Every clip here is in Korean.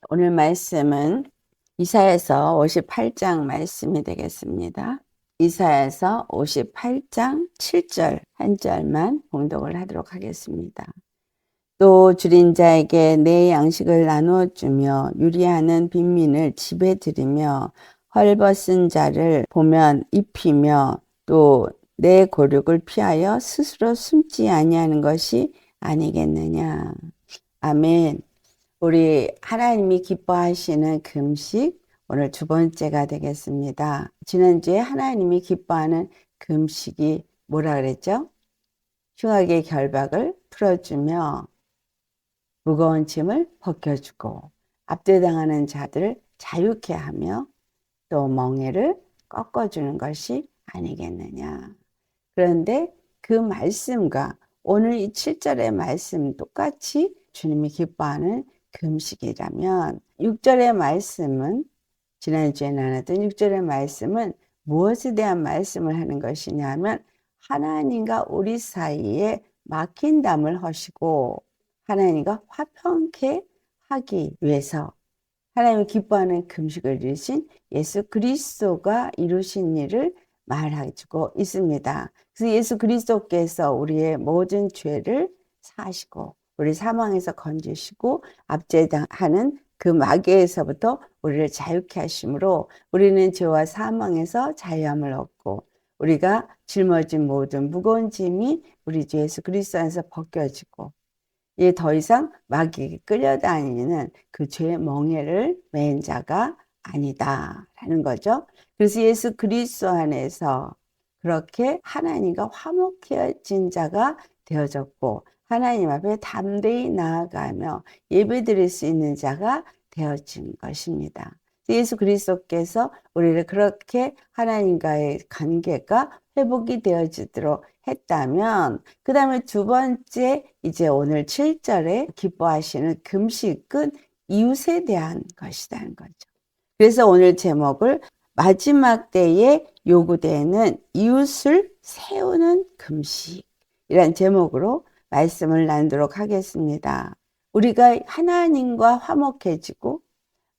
오늘 말씀은 이사야서 58장 말씀이 되겠습니다. 이사야서 58장 7절 한 절만 봉독을 하도록 하겠습니다. 또 줄인 자에게 내 양식을 나누어 주며 유리하는 빈민을 집에 들이며 헐벗은 자를 보면 입히며 또 내 고륙을 피하여 스스로 숨지 아니하는 것이 아니겠느냐. 아멘. 우리 하나님이 기뻐하시는 금식 오늘 두 번째가 되겠습니다. 지난주에 하나님이 기뻐하는 금식이 뭐라 그랬죠? 흉악의 결박을 풀어주며 무거운 짐을 벗겨주고 압제당하는 자들을 자유케 하며 또 멍에를 꺾어주는 것이 아니겠느냐. 그런데 그 말씀과 오늘 이 7절의 말씀 똑같이 주님이 기뻐하는 금식이라면 6절의 말씀은 지난주에 나눴던 6절의 말씀은 무엇에 대한 말씀을 하는 것이냐면 하나님과 우리 사이에 막힌 담을 허시고 하나님과 화평케 하기 위해서 하나님이 기뻐하는 금식을 이루신 예수 그리스도가 이루신 일을 말해주고 있습니다. 그래서 예수 그리스도께서 우리의 모든 죄를 사하시고 우리 사망에서 건지시고 압제하는 그 마귀에서부터 우리를 자유케 하심으로 우리는 죄와 사망에서 자유함을 얻고 우리가 짊어진 모든 무거운 짐이 우리 주 예수 그리스도 안에서 벗겨지고 이제 더 이상 마귀에게 끌려다니는 그 죄의 멍에를 맨 자가 아니다라는 거죠. 그래서 예수 그리스도 안에서 그렇게 하나님과 화목해진 자가 되어졌고 하나님 앞에 담대히 나아가며 예배드릴 수 있는 자가 되어진 것입니다. 예수 그리스도께서 우리를 그렇게 하나님과의 관계가 회복이 되어지도록 했다면 그 다음에 두 번째 이제 오늘 7절에 기뻐하시는 금식은 이웃에 대한 것이라는 거죠. 그래서 오늘 제목을 마지막 때에 요구되는 이웃을 세우는 금식이란 제목으로 말씀을 나누도록 하겠습니다. 우리가 하나님과 화목해지고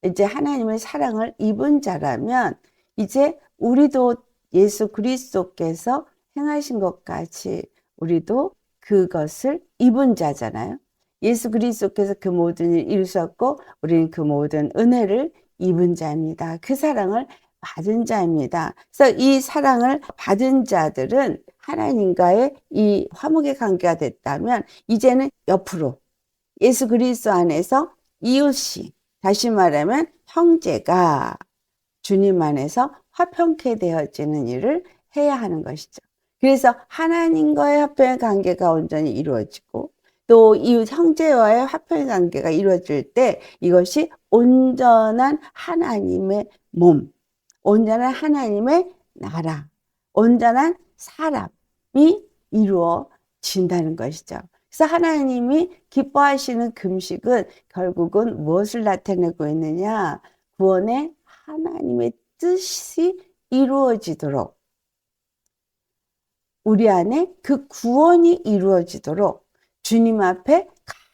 이제 하나님의 사랑을 입은 자라면 이제 우리도 예수 그리스도께서 행하신 것까지 우리도 그것을 입은 자잖아요. 예수 그리스도께서 그 모든 일을 이루셨고 우리는 그 모든 은혜를 입은 자입니다. 그 사랑을 받은 자입니다. 그래서 이 사랑을 받은 자들은 하나님과의 이 화목의 관계가 됐다면 이제는 옆으로 예수 그리스도 안에서 이웃이 다시 말하면 형제가 주님 안에서 화평케 되어지는 일을 해야 하는 것이죠. 그래서 하나님과의 화평의 관계가 온전히 이루어지고 또 이웃 형제와의 화평의 관계가 이루어질 때 이것이 온전한 하나님의 몸, 온전한 하나님의 나라, 온전한 사람이 이루어진다는 것이죠. 그래서 하나님이 기뻐하시는 금식은 결국은 무엇을 나타내고 있느냐? 구원의 하나님의 뜻이 이루어지도록 우리 안에 그 구원이 이루어지도록 주님 앞에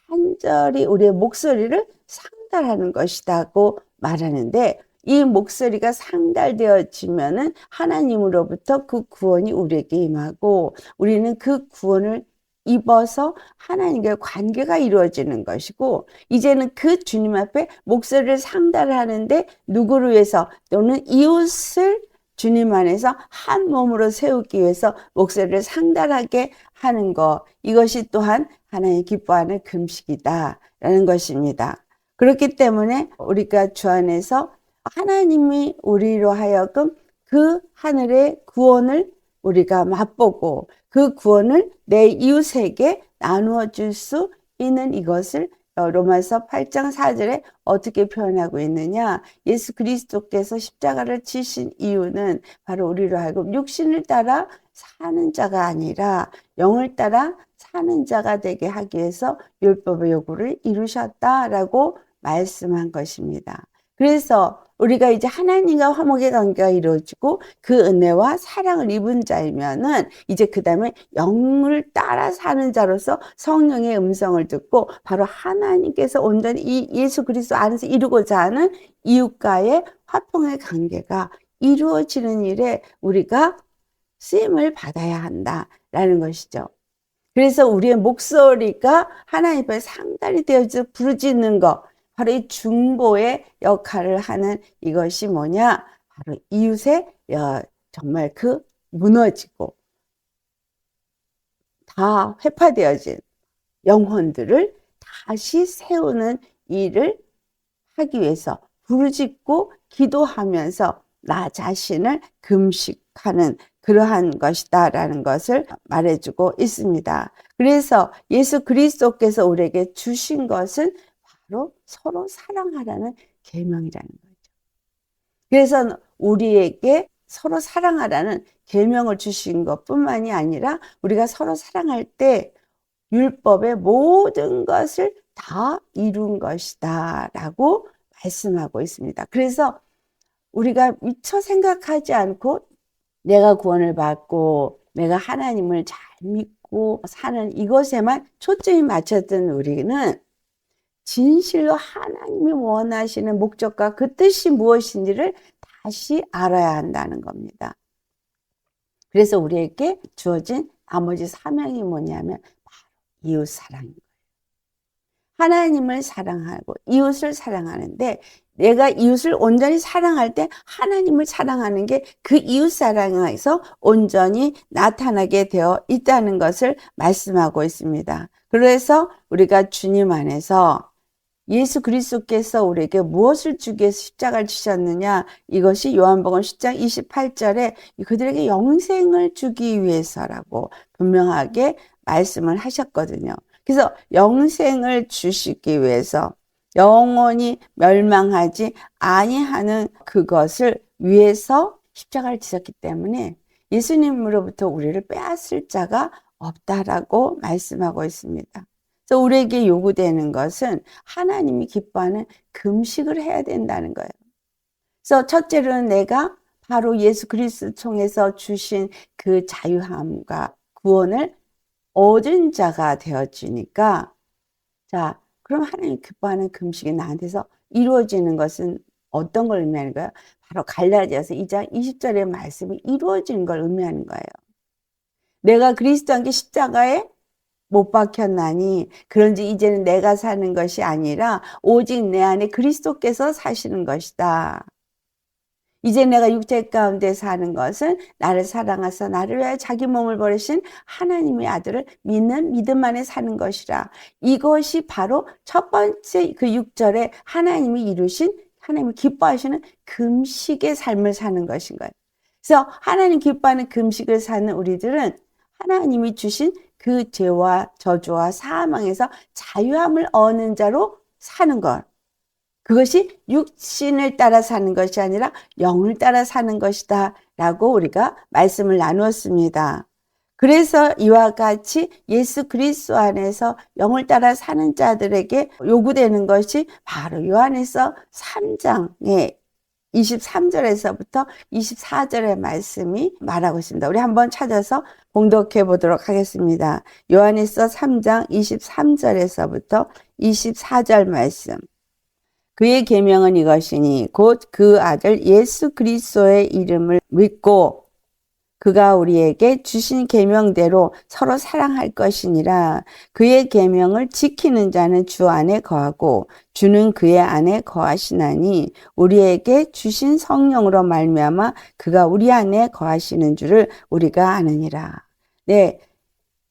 간절히 우리의 목소리를 상달하는 것이라고 말하는데 이 목소리가 상달되어지면은 하나님으로부터 그 구원이 우리에게 임하고 우리는 그 구원을 입어서 하나님과의 관계가 이루어지는 것이고 이제는 그 주님 앞에 목소리를 상달하는데 누구를 위해서 또는 이웃을 주님 안에서 한 몸으로 세우기 위해서 목소리를 상달하게 하는 것 이것이 또한 하나님 기뻐하는 금식이다라는 것입니다. 그렇기 때문에 우리가 주 안에서 하나님이 우리로 하여금 그 하늘의 구원을 우리가 맛보고 그 구원을 내 이웃에게 나누어 줄 수 있는 이것을 로마서 8장 4절에 어떻게 표현하고 있느냐? 예수 그리스도께서 십자가를 지신 이유는 바로 우리로 하여금 육신을 따라 사는 자가 아니라 영을 따라 사는 자가 되게 하기 위해서 율법의 요구를 이루셨다라고 말씀한 것입니다. 그래서 우리가 이제 하나님과 화목의 관계가 이루어지고 그 은혜와 사랑을 입은 자이면은 이제 그 다음에 영을 따라 사는 자로서 성령의 음성을 듣고 바로 하나님께서 온전히 이 예수 그리스도 안에서 이루고자 하는 이웃과의 화평의 관계가 이루어지는 일에 우리가 쓰임을 받아야 한다라는 것이죠. 그래서 우리의 목소리가 하나님 앞에 상달이 되어서 부르짖는 것, 바로 이 중보의 역할을 하는 이것이 뭐냐? 바로 이웃의 정말 그 무너지고 다 회파되어진 영혼들을 다시 세우는 일을 하기 위해서 부르짖고 기도하면서 나 자신을 금식하는 그러한 것이다라는 것을 말해주고 있습니다. 그래서 예수 그리스도께서 우리에게 주신 것은 바로 서로 사랑하라는 계명이라는 거죠. 그래서 우리에게 서로 사랑하라는 계명을 주신 것뿐만이 아니라 우리가 서로 사랑할 때 율법의 모든 것을 다 이룬 것이다 라고 말씀하고 있습니다. 그래서 우리가 미처 생각하지 않고 내가 구원을 받고 내가 하나님을 잘 믿고 사는 이것에만 초점이 맞췄던 우리는 진실로 하나님이 원하시는 목적과 그 뜻이 무엇인지를 다시 알아야 한다는 겁니다. 그래서 우리에게 주어진 나머지 사명이 뭐냐면 바로 이웃 사랑인 거예요. 하나님을 사랑하고 이웃을 사랑하는데 내가 이웃을 온전히 사랑할 때 하나님을 사랑하는 게 그 이웃 사랑에서 온전히 나타나게 되어 있다는 것을 말씀하고 있습니다. 그래서 우리가 주님 안에서 예수 그리스도께서 우리에게 무엇을 주기 위해서 십자가를 지셨느냐? 이것이 요한복음 10장 28절에 그들에게 영생을 주기 위해서라고 분명하게 말씀을 하셨거든요. 그래서 영생을 주시기 위해서 영원히 멸망하지 아니하는 그것을 위해서 십자가를 지셨기 때문에 예수님으로부터 우리를 빼앗을 자가 없다라고 말씀하고 있습니다. 그래서 우리에게 요구되는 것은 하나님이 기뻐하는 금식을 해야 된다는 거예요. 그래서 첫째로는 내가 바로 예수 그리스도 통해서 주신 그 자유함과 구원을 얻은 자가 되어지니까 자, 그럼 하나님 기뻐하는 금식이 나한테서 이루어지는 것은 어떤 걸 의미하는 거예요? 바로 갈라디아서 2장 20절의 말씀이 이루어지는 걸 의미하는 거예요. 내가 그리스도 함께 십자가에 못 박혔나니 그런지 이제는 내가 사는 것이 아니라 오직 내 안에 그리스도께서 사시는 것이다. 이제 내가 육체 가운데 사는 것은 나를 사랑하사 나를 위하여 자기 몸을 버리신 하나님의 아들을 믿는 믿음 안에 사는 것이라. 이것이 바로 첫 번째 그 6절에 하나님이 이루신 하나님이 기뻐하시는 금식의 삶을 사는 것인 거예요. 그래서 하나님 기뻐하는 금식을 사는 우리들은 하나님이 주신 그 죄와 저주와 사망에서 자유함을 얻는 자로 사는 것. 그것이 육신을 따라 사는 것이 아니라 영을 따라 사는 것이다 라고 우리가 말씀을 나누었습니다. 그래서 이와 같이 예수 그리스도 안에서 영을 따라 사는 자들에게 요구되는 것이 바로 요한일서 3장의 23절에서부터 24절의 말씀이 말하고 있습니다. 우리 한번 찾아서 봉독해 보도록 하겠습니다. 요한일서 3장 23절에서부터 24절 말씀. 그의 계명은 이것이니 곧 그 아들 예수 그리스도의 이름을 믿고 그가 우리에게 주신 계명대로 서로 사랑할 것이니라. 그의 계명을 지키는 자는 주 안에 거하고 주는 그의 안에 거하시나니 우리에게 주신 성령으로 말미암아 그가 우리 안에 거하시는 줄을 우리가 아느니라. 네.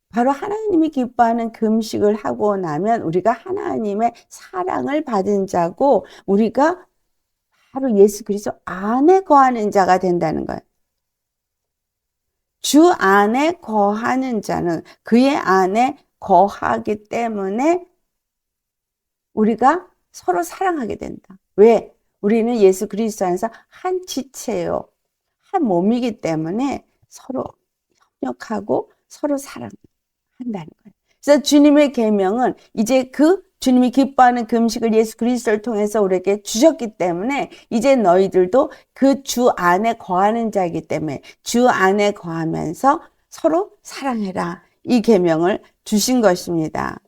바로 하나님이 기뻐하는 금식을 하고 나면 우리가 하나님의 사랑을 받은 자고 우리가 바로 예수 그리스도 안에 거하는 자가 된다는 거예요. 주 안에 거하는 자는 그의 안에 거하기 때문에 우리가 서로 사랑하게 된다. 왜? 우리는 예수 그리스도 안에서 한 지체요. 한 몸이기 때문에 서로 협력하고 서로 사랑한다는 거예요. 그래서 주님의 계명은 이제 그 주님이 기뻐하는 그 음식을 예수 그리스도를 통해서 우리에게 주셨기 때문에 이제 너희들도 그 주 안에 거하는 자이기 때문에 주 안에 거하면서 서로 사랑해라. 이 계명을 주신 것입니다.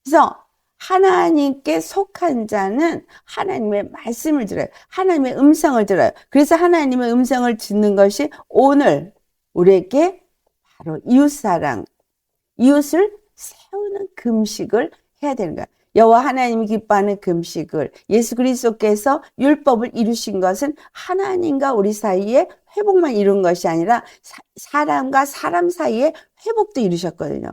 그래서 하나님께 속한 자는 하나님의 말씀을 들어요. 하나님의 음성을 들어요. 그래서 하나님의 음성을 듣는 것이 오늘 우리에게 바로 이웃사랑, 이웃을 세우는 금식을 해야 되는 거야. 여호와 하나님이 기뻐하는 금식을 예수 그리스도께서 율법을 이루신 것은 하나님과 우리 사이에 회복만 이룬 것이 아니라 사람과 사람 사이에 회복도 이루셨거든요.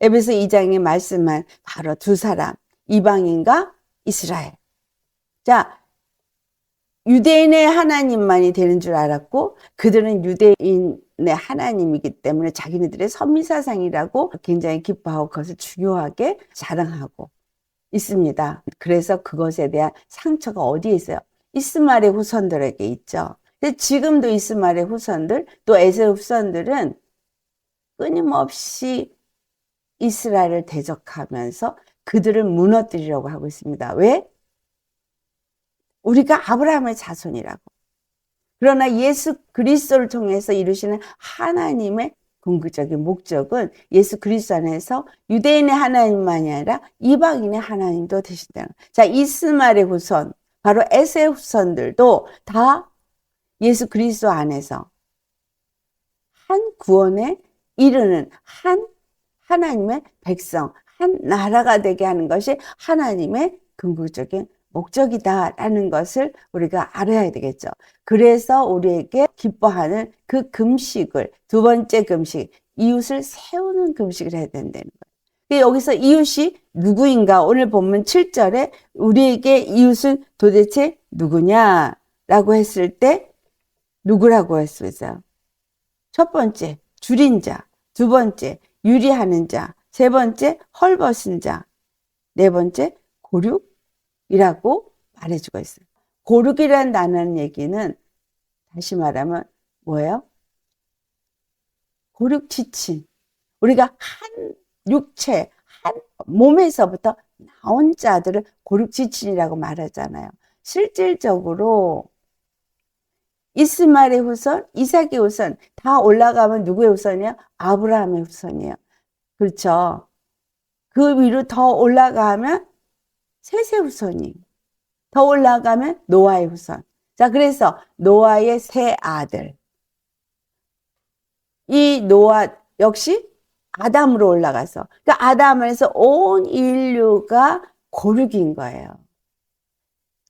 에베소 2장의 말씀만 바로 두 사람, 이방인과 이스라엘. 자, 유대인의 하나님만이 되는 줄 알았고 그들은 유대인의 하나님이기 때문에 자기네들의 선미사상이라고 굉장히 기뻐하고 그것을 중요하게 자랑하고 있습니다. 그래서 그것에 대한 상처가 어디에 있어요? 이스마엘의 후손들에게 있죠. 근데 지금도 이스마엘의 후손들 또 에세의 후손들은 끊임없이 이스라엘을 대적하면서 그들을 무너뜨리려고 하고 있습니다. 왜? 우리가 아브라함의 자손이라고. 그러나 예수 그리스도를 통해서 이루시는 하나님의 궁극적인 목적은 예수 그리스도 안에서 유대인의 하나님만이 아니라 이방인의 하나님도 되신다는 거예요. 자, 이스마엘의 후손, 바로 에세의 후손들도 다 예수 그리스도 안에서 한 구원에 이르는 한 하나님의 백성, 한 나라가 되게 하는 것이 하나님의 궁극적인 목적이다라는 것을 우리가 알아야 되겠죠. 그래서 우리에게 기뻐하는 그 금식을, 두 번째 금식, 이웃을 세우는 금식을 해야 된다는 거예요. 여기서 이웃이 누구인가? 오늘 본문 7절에 우리에게 이웃은 도대체 누구냐라고 했을 때 누구라고 했어요? 첫 번째, 줄인 자. 두 번째, 유리하는 자. 세 번째, 헐벗은 자. 네 번째, 고륙이라고 말해주고 있어요. 고륙이라는 단어는 얘기는 다시 말하면 뭐예요? 고륙 지친. 우리가 한 육체, 한 몸에서부터 나온 자들을 고륙 지친이라고 말하잖아요. 실질적으로 이스마엘의 후손, 이삭의 후손 다 올라가면 누구의 후손이에요? 아브라함의 후손이에요. 그렇죠. 그 위로 더 올라가면 셋의 후손이, 더 올라가면 노아의 후손. 자, 그래서 노아의 세 아들. 이 노아 역시 아담으로 올라가서, 그러니까 아담에서 온 인류가 고륙인 거예요.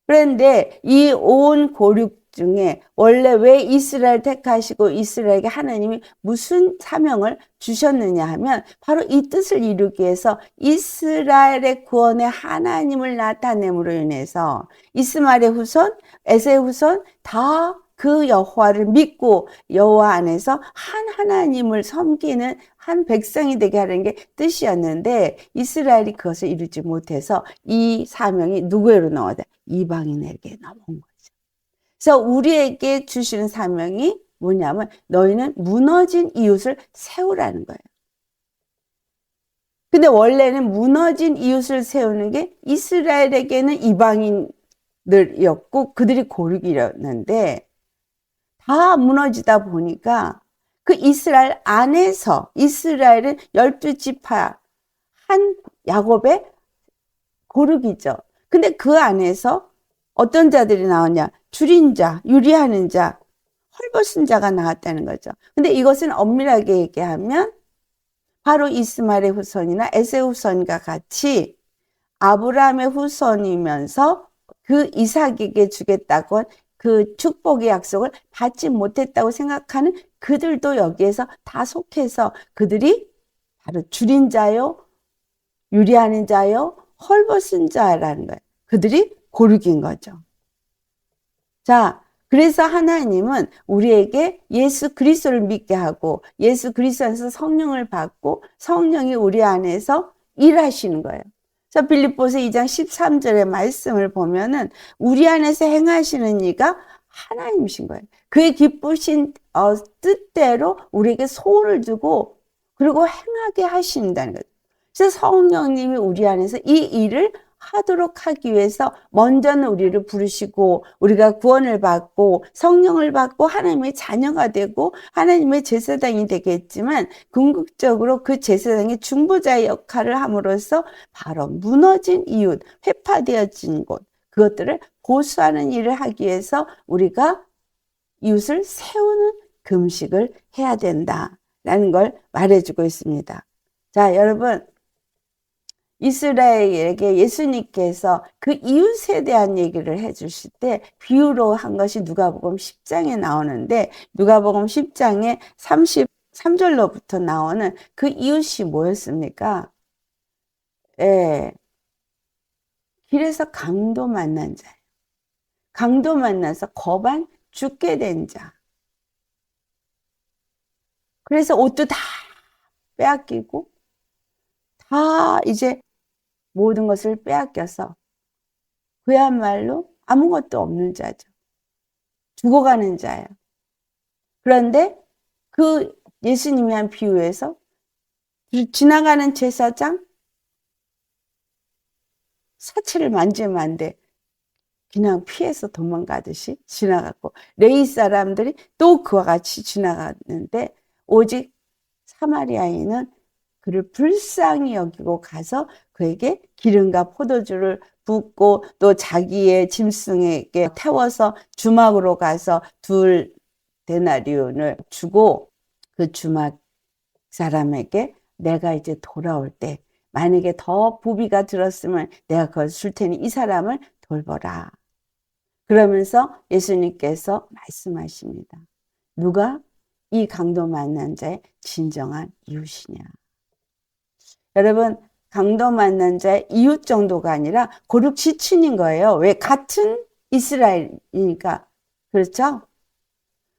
그런데 이 온 고륙 중에 원래 왜 이스라엘 택하시고 이스라엘에게 하나님이 무슨 사명을 주셨느냐 하면 바로 이 뜻을 이루기 위해서 이스라엘의 구원의 하나님을 나타냄으로 인해서 이스마엘의 후손, 에세의 후손 다 그 여호와를 믿고 여호와 안에서 한 하나님을 섬기는 한 백성이 되게 하는 게 뜻이었는데 이스라엘이 그것을 이루지 못해서 이 사명이 누구에게로 넘어다? 이방인에게 넘어온 거죠. 그래서 우리에게 주시는 사명이 뭐냐면 너희는 무너진 이웃을 세우라는 거예요. 근데 원래는 무너진 이웃을 세우는 게 이스라엘에게는 이방인들이었고 그들이 고륙이었는데 다 무너지다 보니까 그 이스라엘 안에서 이스라엘은 12지파 한 야곱의 고륙이죠. 근데 그 안에서 어떤 자들이 나오냐? 줄인 자, 유리하는 자, 헐벗은 자가 나왔다는 거죠. 근데 이것은 엄밀하게 얘기하면 바로 이스마엘의 후손이나 에세의 후손과 같이 아브라함의 후손이면서 그 이삭에게 주겠다고 한 그 축복의 약속을 받지 못했다고 생각하는 그들도 여기에서 다 속해서 그들이 바로 줄인 자요, 유리하는 자요, 헐벗은 자라는 거예요. 그들이 고륙인 거죠. 자, 그래서 하나님은 우리에게 예수 그리스도를 믿게 하고 예수 그리스도 안에서 성령을 받고 성령이 우리 안에서 일하시는 거예요. 자, 빌립보서 2장 13절의 말씀을 보면은 우리 안에서 행하시는 이가 하나님이신 거예요. 그의 기쁘신 뜻대로 우리에게 소원을 두고 그리고 행하게 하신다는 거죠. 그래서 성령님이 우리 안에서 이 일을 하도록 하기 위해서 먼저는 우리를 부르시고 우리가 구원을 받고 성령을 받고 하나님의 자녀가 되고 하나님의 제사장이 되겠지만 궁극적으로 그 제사장의 중보자의 역할을 함으로써 바로 무너진 이웃, 회파되어진 곳, 그것들을 보수하는 일을 하기 위해서 우리가 이웃을 세우는 금식을 해야 된다라는 걸 말해주고 있습니다. 자, 여러분, 이스라엘에게 예수님께서 그 이웃에 대한 얘기를 해주실 때 비유로 한 것이 누가복음 10장에 나오는데 누가복음 10장에 33절로부터 나오는 그 이웃이 뭐였습니까? 예, 길에서 강도 만난 자예요. 강도 만나서 거반 죽게 된 자. 그래서 옷도 다 빼앗기고 다 이제 모든 것을 빼앗겨서 그야말로 아무것도 없는 자죠. 죽어가는 자예요. 그런데 그 예수님이 한 비유에서 지나가는 제사장 사체를 만지면 안 돼. 그냥 피해서 도망가듯이 지나갔고 레위 사람들이 또 그와 같이 지나갔는데 오직 사마리아인은 그를 불쌍히 여기고 가서 그에게 기름과 포도주를 붓고 또 자기의 짐승에게 태워서 주막으로 가서 2데나리온을 주고 그 주막 사람에게 내가 이제 돌아올 때 만약에 더 부비가 들었으면 내가 그걸 줄 테니 이 사람을 돌보라. 그러면서 예수님께서 말씀하십니다. 누가 이 강도 만난 자의 진정한 이웃이냐. 여러분, 강도 만난 자의 이웃 정도가 아니라 고륙 지친인 거예요. 왜? 같은 이스라엘이니까. 그렇죠?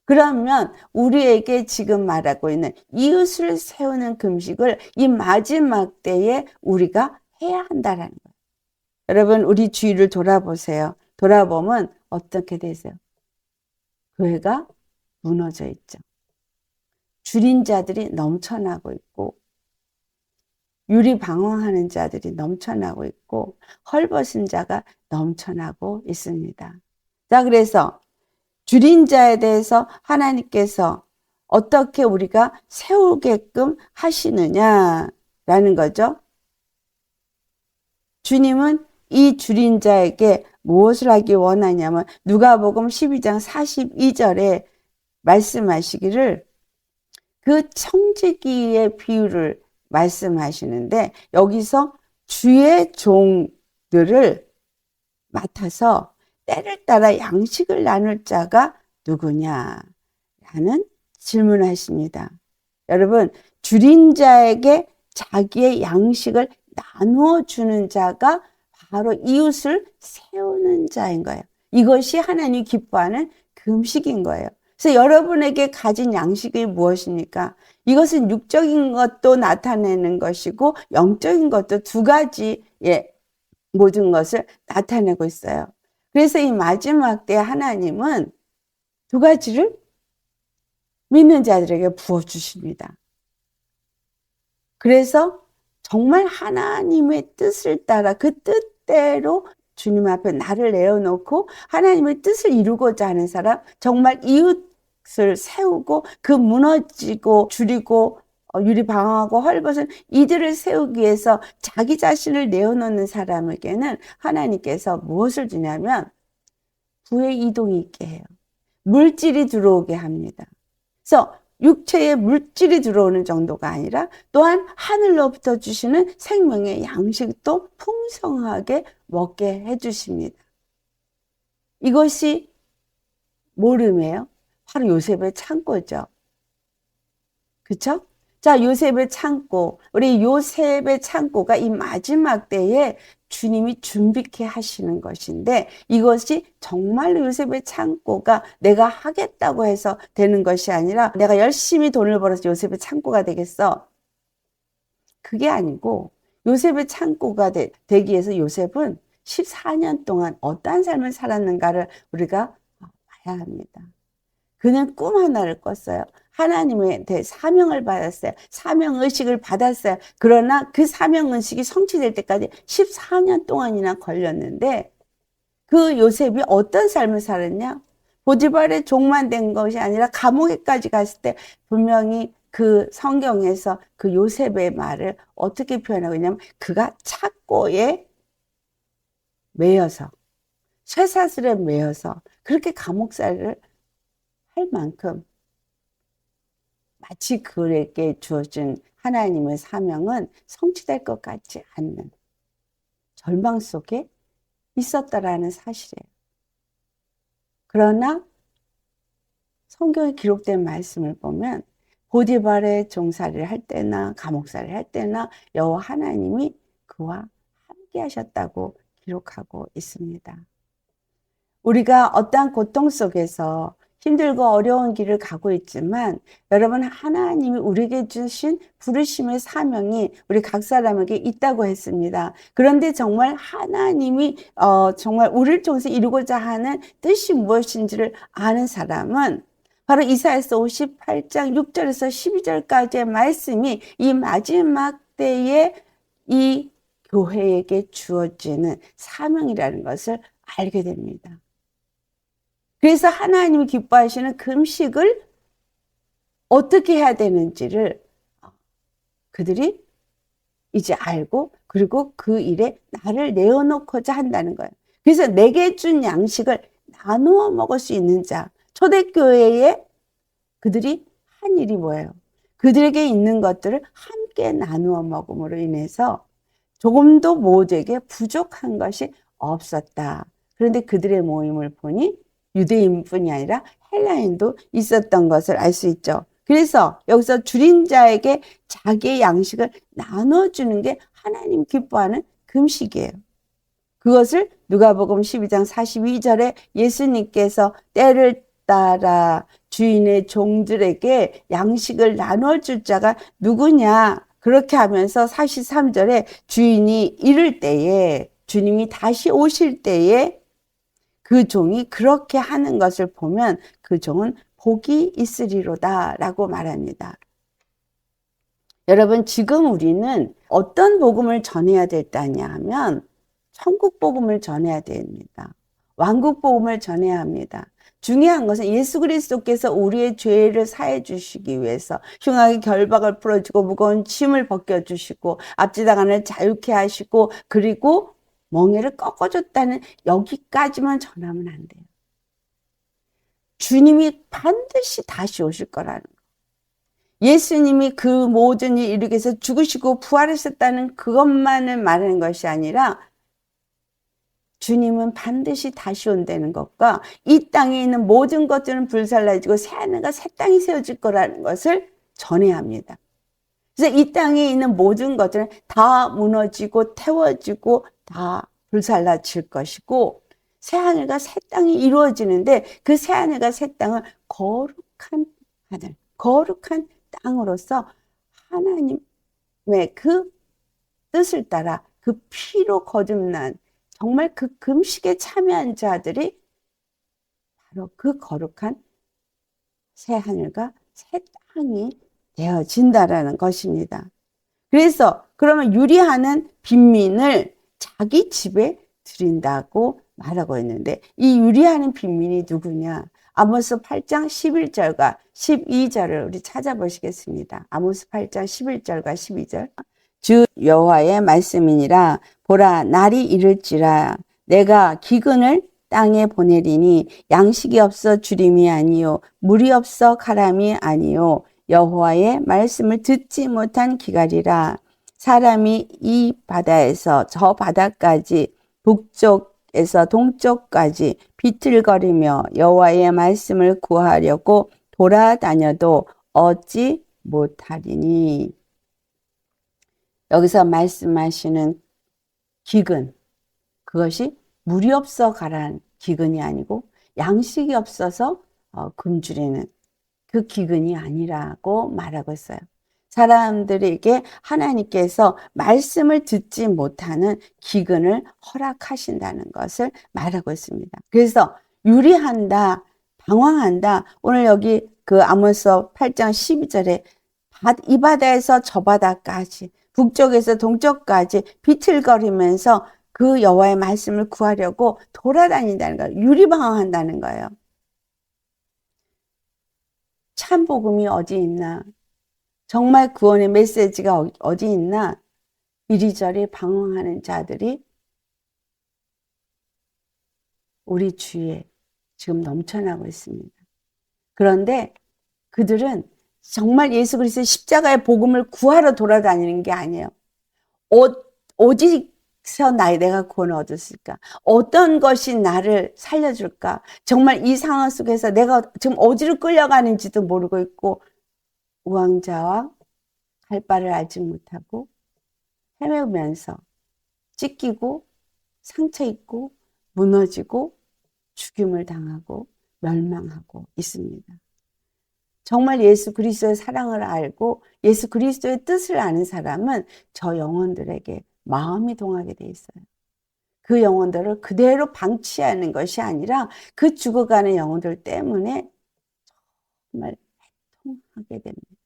그러면 우리에게 지금 말하고 있는 이웃을 세우는 금식을 이 마지막 때에 우리가 해야 한다는 거예요. 여러분, 우리 주위를 돌아보세요. 돌아보면 어떻게 되세요? 교회가 무너져 있죠. 줄인 자들이 넘쳐나고 있고 유리방황하는 자들이 넘쳐나고 있고 헐벗은 자가 넘쳐나고 있습니다. 자, 그래서 줄인 자에 대해서 하나님께서 어떻게 우리가 세우게끔 하시느냐라는 거죠. 주님은 이 줄인 자에게 무엇을 하기 원하냐면 누가복음 12장 42절에 말씀하시기를 그 청지기의 비유를 말씀하시는데 여기서 주의 종들을 맡아서 때를 따라 양식을 나눌 자가 누구냐라는 질문을 하십니다. 여러분, 줄인 자에게 자기의 양식을 나누어 주는 자가 바로 이웃을 세우는 자인 거예요. 이것이 하나님이 기뻐하는 금식인 거예요. 그래서 여러분에게 가진 양식이 무엇입니까? 이것은 육적인 것도 나타내는 것이고 영적인 것도 두 가지의 모든 것을 나타내고 있어요. 그래서 이 마지막 때 하나님은 두 가지를 믿는 자들에게 부어주십니다. 그래서 정말 하나님의 뜻을 따라 그 뜻대로 주님 앞에 나를 내어놓고 하나님의 뜻을 이루고자 하는 사람, 정말 이웃을 세우고 그 무너지고 줄이고 유리방황하고 헐벗은 이들을 세우기 위해서 자기 자신을 내어놓는 사람에게는 하나님께서 무엇을 주냐면 부의 이동이 있게 해요. 물질이 들어오게 합니다. 그래서 육체에 물질이 들어오는 정도가 아니라 또한 하늘로부터 주시는 생명의 양식도 풍성하게 먹게 해주십니다. 이것이 뭐름이에요? 바로 요셉의 창고죠. 그렇죠? 자, 요셉의 창고, 우리 요셉의 창고가 이 마지막 때에 주님이 준비케 하시는 것인데 이것이 정말로 요셉의 창고가 내가 하겠다고 해서 되는 것이 아니라 내가 열심히 돈을 벌어서 요셉의 창고가 되겠어. 그게 아니고 요셉의 창고가 되기 위해서 요셉은 14년 동안 어떠한 삶을 살았는가를 우리가 봐야 합니다. 그는 꿈 하나를 꿨어요. 하나님에 대해 사명을 받았어요. 사명의식을 받았어요. 그러나 그 사명의식이 성취될 때까지 14년 동안이나 걸렸는데 그 요셉이 어떤 삶을 살았냐? 보디발의 종만 된 것이 아니라 감옥에까지 갔을 때 분명히 그 성경에서 그 요셉의 말을 어떻게 표현하고 있냐면 그가 착고에 매여서 쇠사슬에 매여서 그렇게 감옥살이를 할 만큼 마치 그에게 주어진 하나님의 사명은 성취될 것 같지 않는 절망 속에 있었다라는 사실이에요. 그러나 성경에 기록된 말씀을 보면 보디발의 종살이를 할 때나 감옥살이를 할 때나 여호와 하나님이 그와 함께 하셨다고 기록하고 있습니다. 우리가 어떠한 고통 속에서 힘들고 어려운 길을 가고 있지만 여러분 하나님이 우리에게 주신 부르심의 사명이 우리 각 사람에게 있다고 했습니다. 그런데 정말 하나님이 정말 우리를 통해서 이루고자 하는 뜻이 무엇인지를 아는 사람은 바로 이사야서 58장 6절에서 12절까지의 말씀이 이 마지막 때에 이 교회에게 주어지는 사명이라는 것을 알게 됩니다. 그래서 하나님이 기뻐하시는 금식을 어떻게 해야 되는지를 그들이 이제 알고 그리고 그 일에 나를 내어놓고자 한다는 거예요. 그래서 내게 준 양식을 나누어 먹을 수 있는 자, 초대교회에 그들이 한 일이 뭐예요? 그들에게 있는 것들을 함께 나누어 먹음으로 인해서 조금도 모두에게 부족한 것이 없었다. 그런데 그들의 모임을 보니 유대인뿐이 아니라 헬라인도 있었던 것을 알 수 있죠. 그래서 여기서 줄인 자에게 자기의 양식을 나눠주는 게 하나님 기뻐하는 금식이에요. 그것을 누가복음 12장 42절에 예수님께서 때를 따라 주인의 종들에게 양식을 나눠줄 자가 누구냐? 그렇게 하면서 43절에 주인이 이를 때에 주님이 다시 오실 때에 그 종이 그렇게 하는 것을 보면 그 종은 복이 있으리로다 라고 말합니다. 여러분 지금 우리는 어떤 복음을 전해야 됐다냐 하면 천국 복음을 전해야 됩니다. 왕국 복음을 전해야 합니다. 중요한 것은 예수 그리스도께서 우리의 죄를 사해 주시기 위해서 흉악의 결박을 풀어주고 무거운 짐을 벗겨주시고 압제당하는 자유케 하시고 그리고 멍에를 꺾어줬다는 여기까지만 전하면 안 돼요. 주님이 반드시 다시 오실 거라는 거. 예수님이 그 모든 일 이루기 위해서 죽으시고 부활하셨다는 그것만을 말하는 것이 아니라 주님은 반드시 다시 온다는 것과 이 땅에 있는 모든 것들은 불살라지고 새하늘과 새 땅이 세워질 거라는 것을 전해야 합니다. 그래서 이 땅에 있는 모든 것들은 다 무너지고 태워지고 다 불살라질 것이고 새하늘과 새 땅이 이루어지는데 그 새하늘과 새 땅은 거룩한 하늘, 거룩한 땅으로서 하나님의 그 뜻을 따라 그 피로 거듭난 정말 그 금식에 참여한 자들이 바로 그 거룩한 새하늘과 새 땅이 되어진다라는 것입니다. 그래서 그러면 유리하는 빈민을 자기 집에 드린다고 말하고 있는데 이 유리하는 빈민이 누구냐? 아모스 8장 11절과 12절을 우리 찾아보시겠습니다. 아모스 8장 11절과 12절. 주 여호와의 말씀이니라. 보라 날이 이를지라 내가 기근을 땅에 보내리니 양식이 없어 주림이 아니요 물이 없어 가람이 아니요 여호와의 말씀을 듣지 못한 기갈이라. 사람이 이 바다에서 저 바다까지 북쪽에서 동쪽까지 비틀거리며 여호와의 말씀을 구하려고 돌아다녀도 얻지 못하리니. 여기서 말씀하시는 기근, 그것이 물이 없어 가란 기근이 아니고 양식이 없어서 굶주리는 그 기근이 아니라고 말하고 있어요. 사람들에게 하나님께서 말씀을 듣지 못하는 기근을 허락하신다는 것을 말하고 있습니다. 그래서 유리한다, 방황한다. 오늘 여기 그 아모스 8장 12절에 이 바다에서 저 바다까지 북쪽에서 동쪽까지 비틀거리면서 그 여호와의 말씀을 구하려고 돌아다닌다는 거예요. 유리방황한다는 거예요. 참 복음이 어디 있나? 정말 구원의 메시지가 어디 있나? 이리저리 방황하는 자들이 우리 주위에 지금 넘쳐나고 있습니다. 그런데 그들은 정말 예수 그리스도의 십자가의 복음을 구하러 돌아다니는 게 아니에요. 어디서 내가 구원을 얻었을까? 어떤 것이 나를 살려줄까? 정말 이 상황 속에서 내가 지금 어디로 끌려가는지도 모르고 있고 우왕좌왕 갈 바를 알지 못하고 헤매면서 찢기고 상처 입고 무너지고 죽임을 당하고 멸망하고 있습니다. 정말 예수 그리스도의 사랑을 알고 예수 그리스도의 뜻을 아는 사람은 저 영혼들에게 마음이 동하게 돼 있어요. 그 영혼들을 그대로 방치하는 것이 아니라 그 죽어가는 영혼들 때문에 정말 해통하게 됩니다.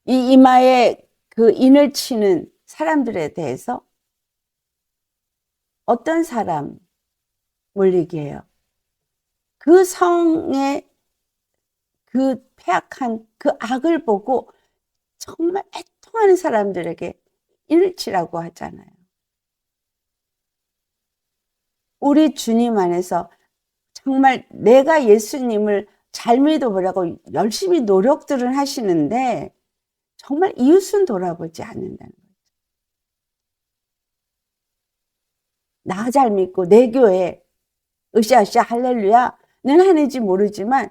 이 이마에 그 인을 치는 사람들에 대해서 어떤 사람을 얘기해요? 그 성의 그 폐악한 그 악을 보고 정말 애통하는 사람들에게 인을 치라고 하잖아요. 우리 주님 안에서 정말 내가 예수님을 잘 믿어보려고 열심히 노력들은 하시는데 정말 이웃은 돌아보지 않는다는 거죠. 나 잘 믿고 내 교회 으쌰으쌰 할렐루야는 하는지 모르지만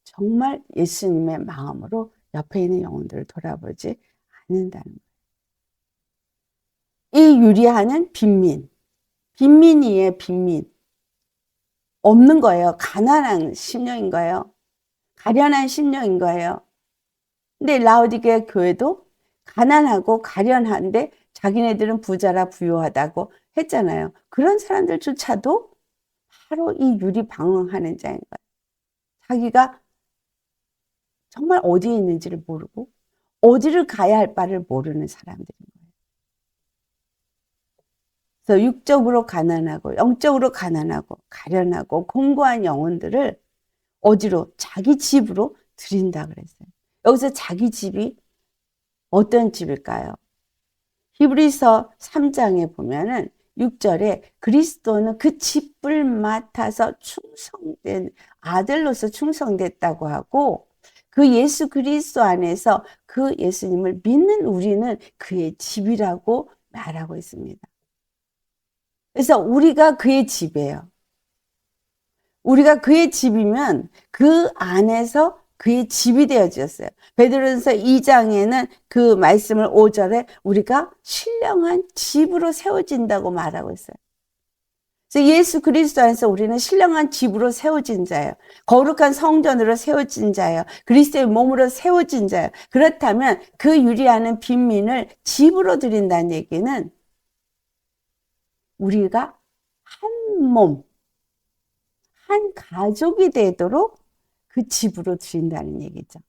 정말 예수님의 마음으로 옆에 있는 영혼들을 돌아보지 않는다는 거예요. 이 유리하는 빈민이에요. 빈민. 없는 거예요. 가난한 심령인 거예요. 가련한 심령인 거예요. 근데 라오디게 교회도 가난하고 가련한데 자기네들은 부자라 부유하다고 했잖아요. 그런 사람들조차도 바로 이 유리방황하는 자인 거예요. 자기가 정말 어디에 있는지를 모르고 어디를 가야 할 바를 모르는 사람들인 거예요. 그래서 육적으로 가난하고 영적으로 가난하고 가련하고 공고한 영혼들을 어디로? 자기 집으로 들인다 그랬어요. 여기서 자기 집이 어떤 집일까요? 히브리서 3장에 보면은 6절에 그리스도는 그 집을 맡아서 충성된 아들로서 충성됐다고 하고 그 예수 그리스도 안에서 그 예수님을 믿는 우리는 그의 집이라고 말하고 있습니다. 그래서 우리가 그의 집이에요. 우리가 그의 집이면 그 안에서 그의 집이 되어졌어요. 베드로전서 2장에는 그 말씀을 5절에 우리가 신령한 집으로 세워진다고 말하고 있어요. 그래서 예수 그리스도 안에서 우리는 신령한 집으로 세워진 자예요. 거룩한 성전으로 세워진 자예요. 그리스도의 몸으로 세워진 자예요. 그렇다면 그 유리하는 빈민을 집으로 드린다는 얘기는 우리가 한 몸, 한 가족이 되도록 그 집으로 드린다는 얘기죠.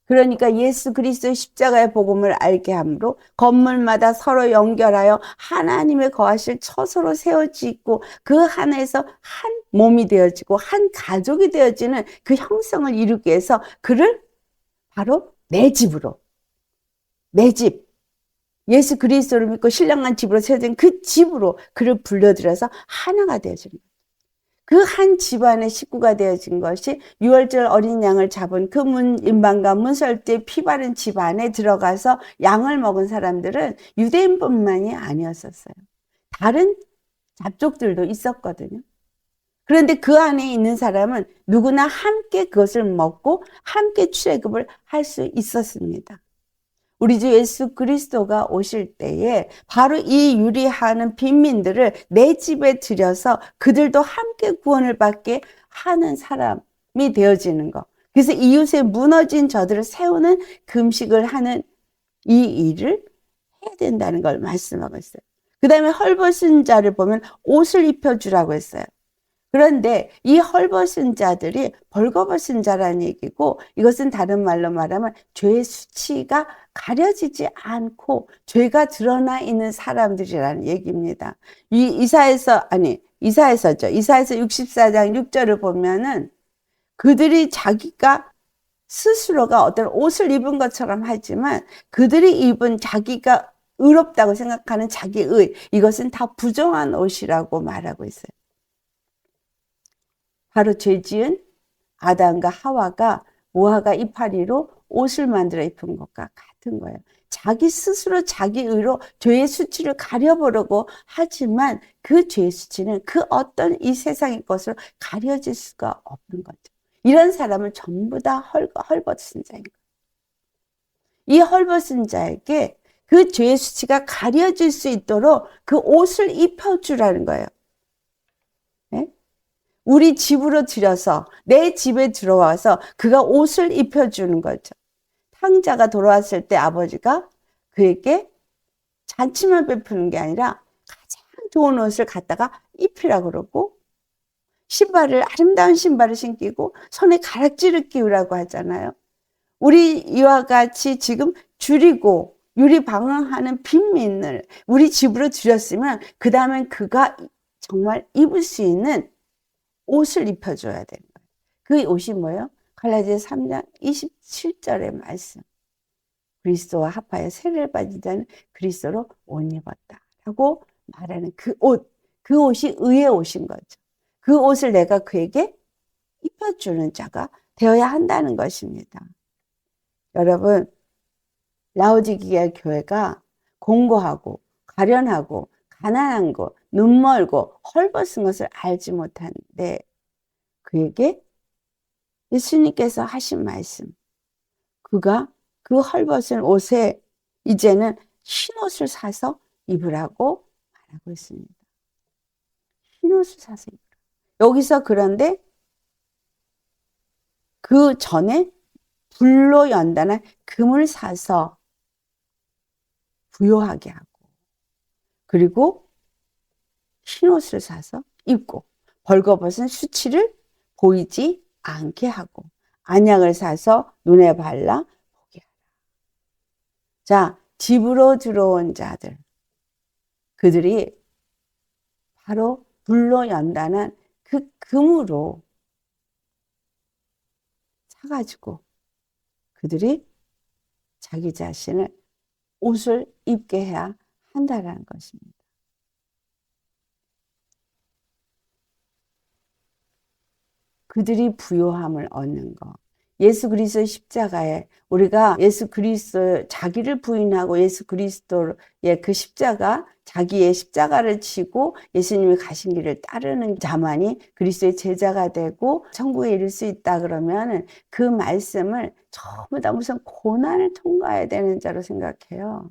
그러니까 예수 그리스도의 십자가의 복음을 알게 함으로 건물마다 서로 연결하여 하나님의 거하실 처소로 세워지고 그 안에서 한 몸이 되어지고 한 가족이 되어지는 그 형성을 이루기 위해서 그를 바로 내 집으로, 내 집, 예수 그리스도를 믿고 신령한 집으로 세워진 그 집으로 그를 불러들여서 하나가 되어지는 거예요. 그 한 집안의 식구가 되어진 것이 유월절 어린 양을 잡은 그 인방과 문설주의 피 바른 집 안에 들어가서 양을 먹은 사람들은 유대인뿐만이 아니었었어요. 다른 잡족들도 있었거든요. 그런데 그 안에 있는 사람은 누구나 함께 그것을 먹고 함께 출애굽을 할 수 있었습니다. 우리 주 예수 그리스도가 오실 때에 바로 이 유리하는 빈민들을 내 집에 들여서 그들도 함께 구원을 받게 하는 사람이 되어지는 것. 그래서 이웃에 무너진 저들을 세우는 금식을 하는 이 일을 해야 된다는 걸 말씀하고 있어요. 그 다음에 헐벗은 자를 보면 옷을 입혀주라고 했어요. 그런데 이 헐벗은 자들이 벌거벗은 자라는 얘기고, 이것은 다른 말로 말하면 죄의 수치가 가려지지 않고 죄가 드러나 있는 사람들이라는 얘기입니다. 이사야서죠. 이사야서 64장 6절을 보면은 그들이 자기가 스스로가 어떤 옷을 입은 것처럼 하지만 그들이 입은 자기가 의롭다고 생각하는 자기의, 이것은 다 부정한 옷이라고 말하고 있어요. 바로 죄 지은 아담과 하와가 모아가 이파리로 옷을 만들어 입은 것과 같은 거예요. 자기 스스로 자기 의로 죄의 수치를 가려보려고 하지만 그 죄의 수치는 그 어떤 이 세상의 것으로 가려질 수가 없는 거죠. 이런 사람은 전부 다 헐벗은 자인 거예요. 이 헐벗은 자에게 그 죄의 수치가 가려질 수 있도록 그 옷을 입혀주라는 거예요. 네? 우리 집으로 들여서 내 집에 들어와서 그가 옷을 입혀주는 거죠. 탕자가 돌아왔을 때 아버지가 그에게 잔치만 베푸는 게 아니라 가장 좋은 옷을 갖다가 입히라고 그러고, 아름다운 신발을 신기고 손에 가락지를 끼우라고 하잖아요. 우리 이와 같이 지금 줄이고 유리방황하는 빈민을 우리 집으로 들였으면 그 다음엔 그가 정말 입을 수 있는 옷을 입혀줘야 되는 거예요. 그 옷이 뭐예요? 갈라디아서 3장 27절의 말씀. 그리스도와 합하여 세례를 받은 자는 그리스도로 옷 입었다 라고 말하는 그 옷이 의의 옷인 거죠. 그 옷을 내가 그에게 입혀주는 자가 되어야 한다는 것입니다. 여러분, 라오디게아 교회가 공고하고 가련하고 가난한 거, 눈멀고 헐벗은 것을 알지 못하는데, 그에게 예수님께서 하신 말씀, 그가 그 헐벗은 옷에 이제는 흰옷을 사서 입으라고 말하고 있습니다. 흰옷을 사서 입으라. 여기서 그런데 그 전에 불로 연단한 금을 사서 부요하게 하고, 그리고 흰옷을 사서 입고, 벌거벗은 수치를 보이지 않게 하고, 안약을 사서 눈에 발라 보게 하라. 자, 집으로 들어온 자들, 그들이 바로 불로 연단한 그 금으로 사가지고 그들이 자기 자신을 옷을 입게 해야 한다는 것입니다. 그들이 부요함을 얻는 것. 예수 그리스도의 십자가에 우리가 예수 그리스도 자기를 부인하고 예수 그리스도의 그 십자가, 자기의 십자가를 지고 예수님이 가신 길을 따르는 자만이 그리스도의 제자가 되고 천국에 이를 수 있다 그러면 그 말씀을 전부 다 무슨 고난을 통과해야 되는 자로 생각해요.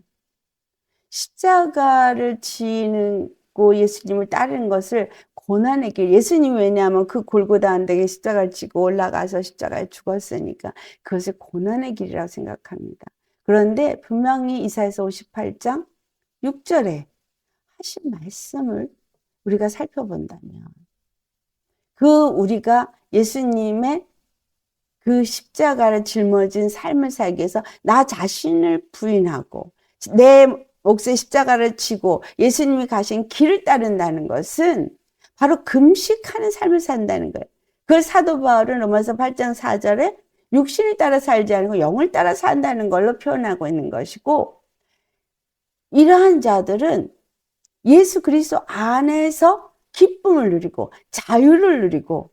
십자가를 지는 예수님을 따르는 것을 고난의 길, 예수님이 왜냐하면 그 골고다 언덕에 십자가를 지고 올라가서 십자가에 죽었으니까 그것을 고난의 길이라고 생각합니다. 그런데 분명히 이사야서 58장 6절에 하신 말씀을 우리가 살펴본다면, 우리가 예수님의 그 십자가를 짊어진 삶을 살기 위해서 나 자신을 부인하고 내 몫의 십자가를 지고 예수님이 가신 길을 따른다는 것은 바로 금식하는 삶을 산다는 거예요. 그걸 사도 바울은 로마서 8장 4절에 육신을 따라 살지 않고 영을 따라 산다는 걸로 표현하고 있는 것이고, 이러한 자들은 예수 그리스도 안에서 기쁨을 누리고 자유를 누리고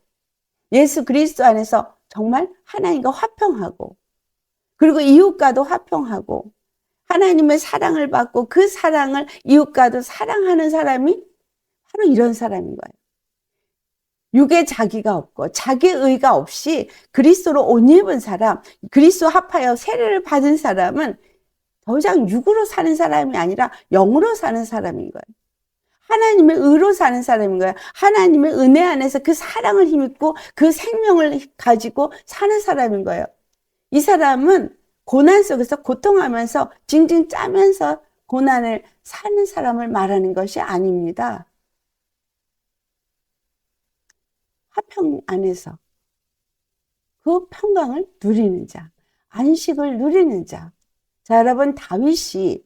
예수 그리스도 안에서 정말 하나님과 화평하고, 그리고 이웃과도 화평하고 하나님의 사랑을 받고 그 사랑을 이웃과도 사랑하는 사람이 바로 이런 사람인 거예요. 육에 자기가 없고 자기 의가 없이 그리스도로 옷 입은 사람, 그리스도 합하여 세례를 받은 사람은 더 이상 육으로 사는 사람이 아니라 영으로 사는 사람인 거예요. 하나님의 의로 사는 사람인 거예요. 하나님의 은혜 안에서 그 사랑을 힘입고 그 생명을 가지고 사는 사람인 거예요. 이 사람은 고난 속에서 고통하면서 징징 짜면서 고난을 사는 사람을 말하는 것이 아닙니다. 화평 안에서 그 평강을 누리는 자, 안식을 누리는 자. 자, 여러분, 다윗이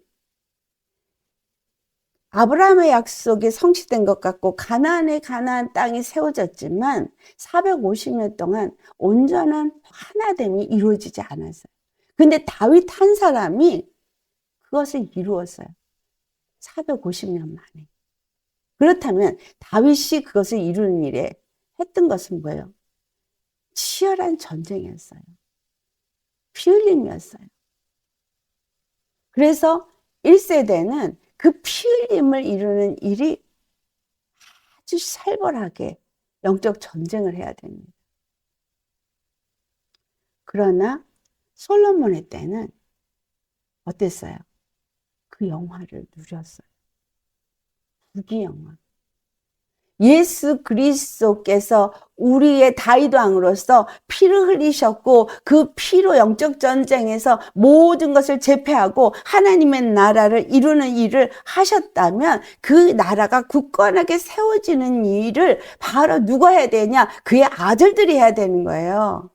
아브라함의 약속이 성취된 것 같고 가나안의 가나안 땅이 세워졌지만 450년 동안 온전한 하나됨이 이루어지지 않았어요. 근데 다윗 한 사람이 그것을 이루었어요. 450년 만에. 그렇다면 다윗이 그것을 이루는 일에 했던 것은 뭐예요? 치열한 전쟁이었어요. 피 흘림이었어요. 그래서 1세대는 그 피 흘림을 이루는 일이 아주 살벌하게 영적 전쟁을 해야 됩니다. 그러나 솔로몬의 때는 어땠어요? 그 영화를 누렸어요. 부귀 영화. 예수 그리스도께서 우리의 다윗 왕으로서 피를 흘리셨고 그 피로 영적 전쟁에서 모든 것을 제패하고 하나님의 나라를 이루는 일을 하셨다면 그 나라가 굳건하게 세워지는 일을 바로 누가 해야 되냐? 그의 아들들이 해야 되는 거예요.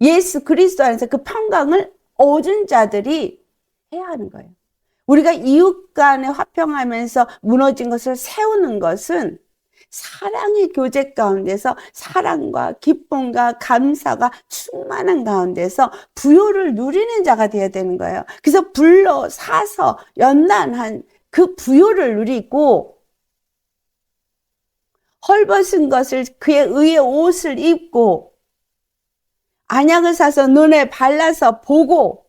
예수 그리스도 안에서 그 평강을 얻은 자들이 해야 하는 거예요. 우리가 이웃 간에 화평하면서 무너진 것을 세우는 것은 사랑의 교제 가운데서 사랑과 기쁨과 감사가 충만한 가운데서 부요를 누리는 자가 되어야 되는 거예요. 그래서 불러 사서 연단한 그 부요를 누리고 헐벗은 것을 그의 의의 옷을 입고 안약을 사서 눈에 발라서 보고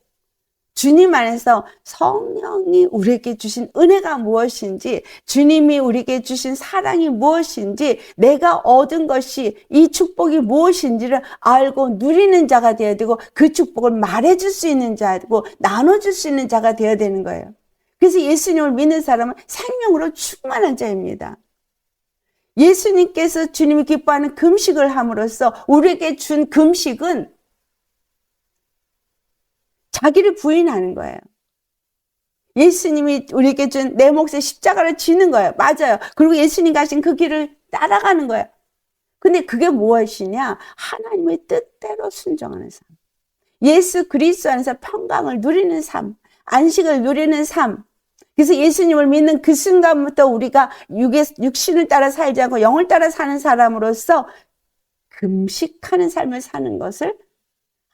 주님 안에서 성령이 우리에게 주신 은혜가 무엇인지, 주님이 우리에게 주신 사랑이 무엇인지, 내가 얻은 것이 이 축복이 무엇인지를 알고 누리는 자가 되어야 되고 그 축복을 말해줄 수 있는 자고 나눠줄 수 있는 자가 되어야 되는 거예요. 그래서 예수님을 믿는 사람은 생명으로 충만한 자입니다. 예수님께서 주님이 기뻐하는 금식을 함으로써 우리에게 준 금식은 자기를 부인하는 거예요. 예수님이 우리에게 준 내 몫의 십자가를 지는 거예요. 맞아요. 그리고 예수님 가신 그 길을 따라가는 거예요. 근데 그게 무엇이냐? 하나님의 뜻대로 순종하는 삶. 예수 그리스도 안에서 평강을 누리는 삶, 안식을 누리는 삶. 그래서 예수님을 믿는 그 순간부터 우리가 육신을 따라 살지 않고 영을 따라 사는 사람으로서 금식하는 삶을 사는 것을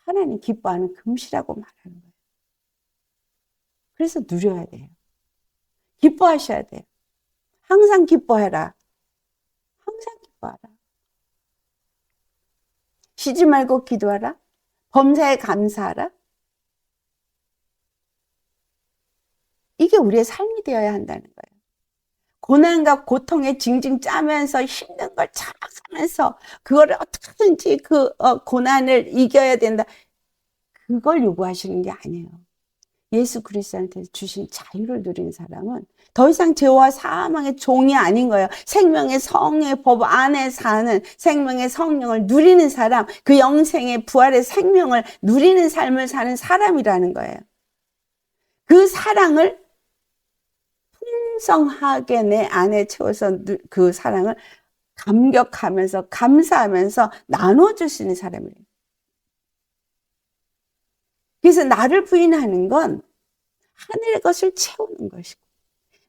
하나님 기뻐하는 금시라고 말하는 거예요. 그래서 누려야 돼요. 기뻐하셔야 돼요. 항상 기뻐해라. 항상 기뻐하라. 쉬지 말고 기도하라. 범사에 감사하라. 이게 우리의 삶이 되어야 한다는 거예요. 고난과 고통에 징징 짜면서 힘든 걸 참으면서 그거를 어떻게든지 고난을 이겨야 된다. 그걸 요구하시는 게 아니에요. 예수 그리스도한테 주신 자유를 누린 사람은 더 이상 죄와 사망의 종이 아닌 거예요. 생명의 성령의 법 안에 사는 생명의 성령을 누리는 사람, 그 영생의 부활의 생명을 누리는 삶을 사는 사람이라는 거예요. 그 사랑을 풍성하게 내 안에 채워서 그 사랑을 감격하면서 감사하면서 나눠줄 수 있는 사람이에요. 그래서 나를 부인하는 건 하늘의 것을 채우는 것이고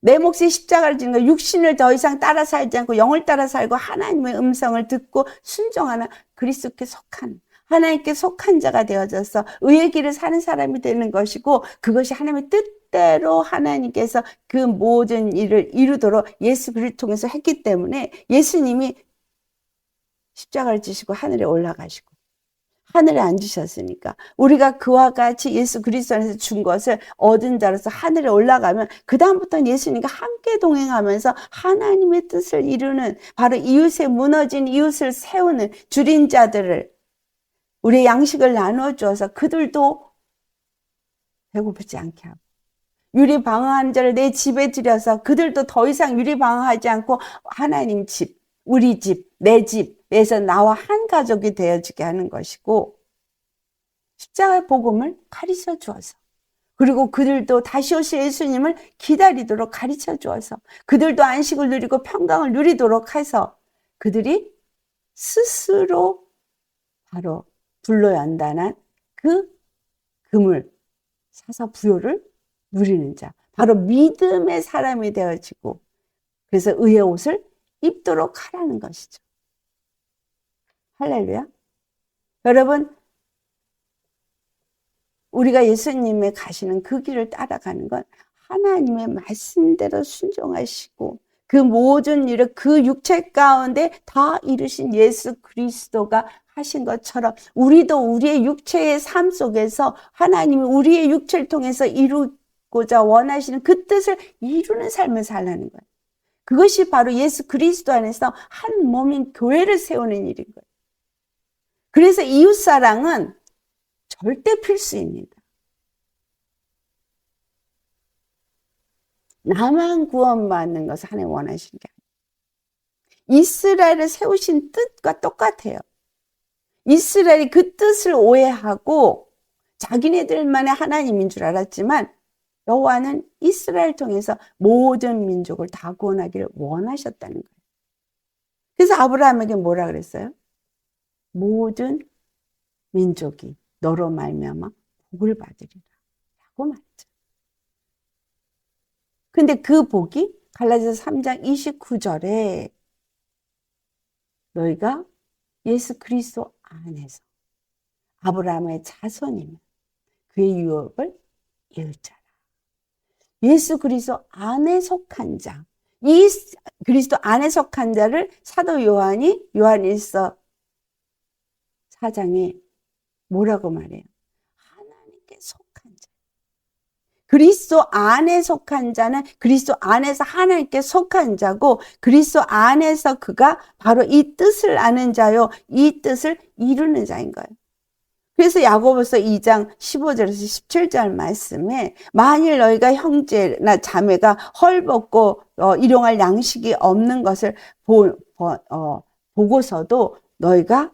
내 몫의 십자가를 지는 거 육신을 더 이상 따라 살지 않고 영을 따라 살고 하나님의 음성을 듣고 순종하는 그리스도께 속한 하나님께 속한 자가 되어져서 의의 길을 사는 사람이 되는 것이고 그것이 하나님의 뜻대로 하나님께서 그 모든 일을 이루도록 예수 그리스도를 통해서 했기 때문에 예수님이 십자가를 지시고 하늘에 올라가시고 하늘에 앉으셨으니까 우리가 그와 같이 예수 그리스도 안에서 준 것을 얻은 자로서 하늘에 올라가면 그 다음부터는 예수님과 함께 동행하면서 하나님의 뜻을 이루는 바로 이웃에 무너진 이웃을 세우는 줄인 자들을 우리의 양식을 나눠주어서 그들도 배고프지 않게 하고 유리방어한 자를 내 집에 들여서 그들도 더 이상 유리방어하지 않고 하나님 집, 우리 집, 내 집에서 나와 한 가족이 되어지게 하는 것이고 십자가의 복음을 가르쳐 주어서 그리고 그들도 다시 오실 예수님을 기다리도록 가르쳐 주어서 그들도 안식을 누리고 평강을 누리도록 해서 그들이 스스로 바로 불로연단한 그 금을 사서 부요를 누리는 자, 바로 믿음의 사람이 되어지고 그래서 의의 옷을 입도록 하라는 것이죠. 할렐루야. 여러분, 우리가 예수님의 가시는 그 길을 따라가는 건 하나님의 말씀대로 순종하시고 그 모든 일을 그 육체 가운데 다 이루신 예수 그리스도가 하신 것처럼 우리도 우리의 육체의 삶 속에서 하나님이 우리의 육체를 통해서 이루고자 원하시는 그 뜻을 이루는 삶을 살라는 거예요. 그것이 바로 예수 그리스도 안에서 한 몸인 교회를 세우는 일인 거예요. 그래서 이웃사랑은 절대 필수입니다. 나만 구원받는 것을 하나님 원하시는 게 아니에요. 이스라엘을 세우신 뜻과 똑같아요. 이스라엘이 그 뜻을 오해하고 자기네들만의 하나님인 줄 알았지만 여호와는 이스라엘 통해서 모든 민족을 다 구원하기를 원하셨다는 거예요. 그래서 아브라함에게 뭐라 그랬어요? 모든 민족이 너로 말미암아 복을 받으리라 라고 말했죠. 근데 그 복이 갈라디아서 3장 29절에 너희가 예수 그리스도 안에서 아브라함의 자손이면 그의 유업을 이을자라. 예수 그리스도 안에 속한 자, 이 그리스도 안에 속한 자를 사도 요한이 요한일서 4장에 뭐라고 말해요? 하나님께 속한 자. 그리스도 안에 속한 자는 그리스도 안에서 하나님께 속한 자고 그리스도 안에서 그가 바로 이 뜻을 아는 자요. 이 뜻을 이루는 자인 거예요. 그래서 야고보서 2장 15절에서 17절 말씀에 만일 너희가 형제나 자매가 헐벗고 일용할 양식이 없는 것을 보고서도 너희가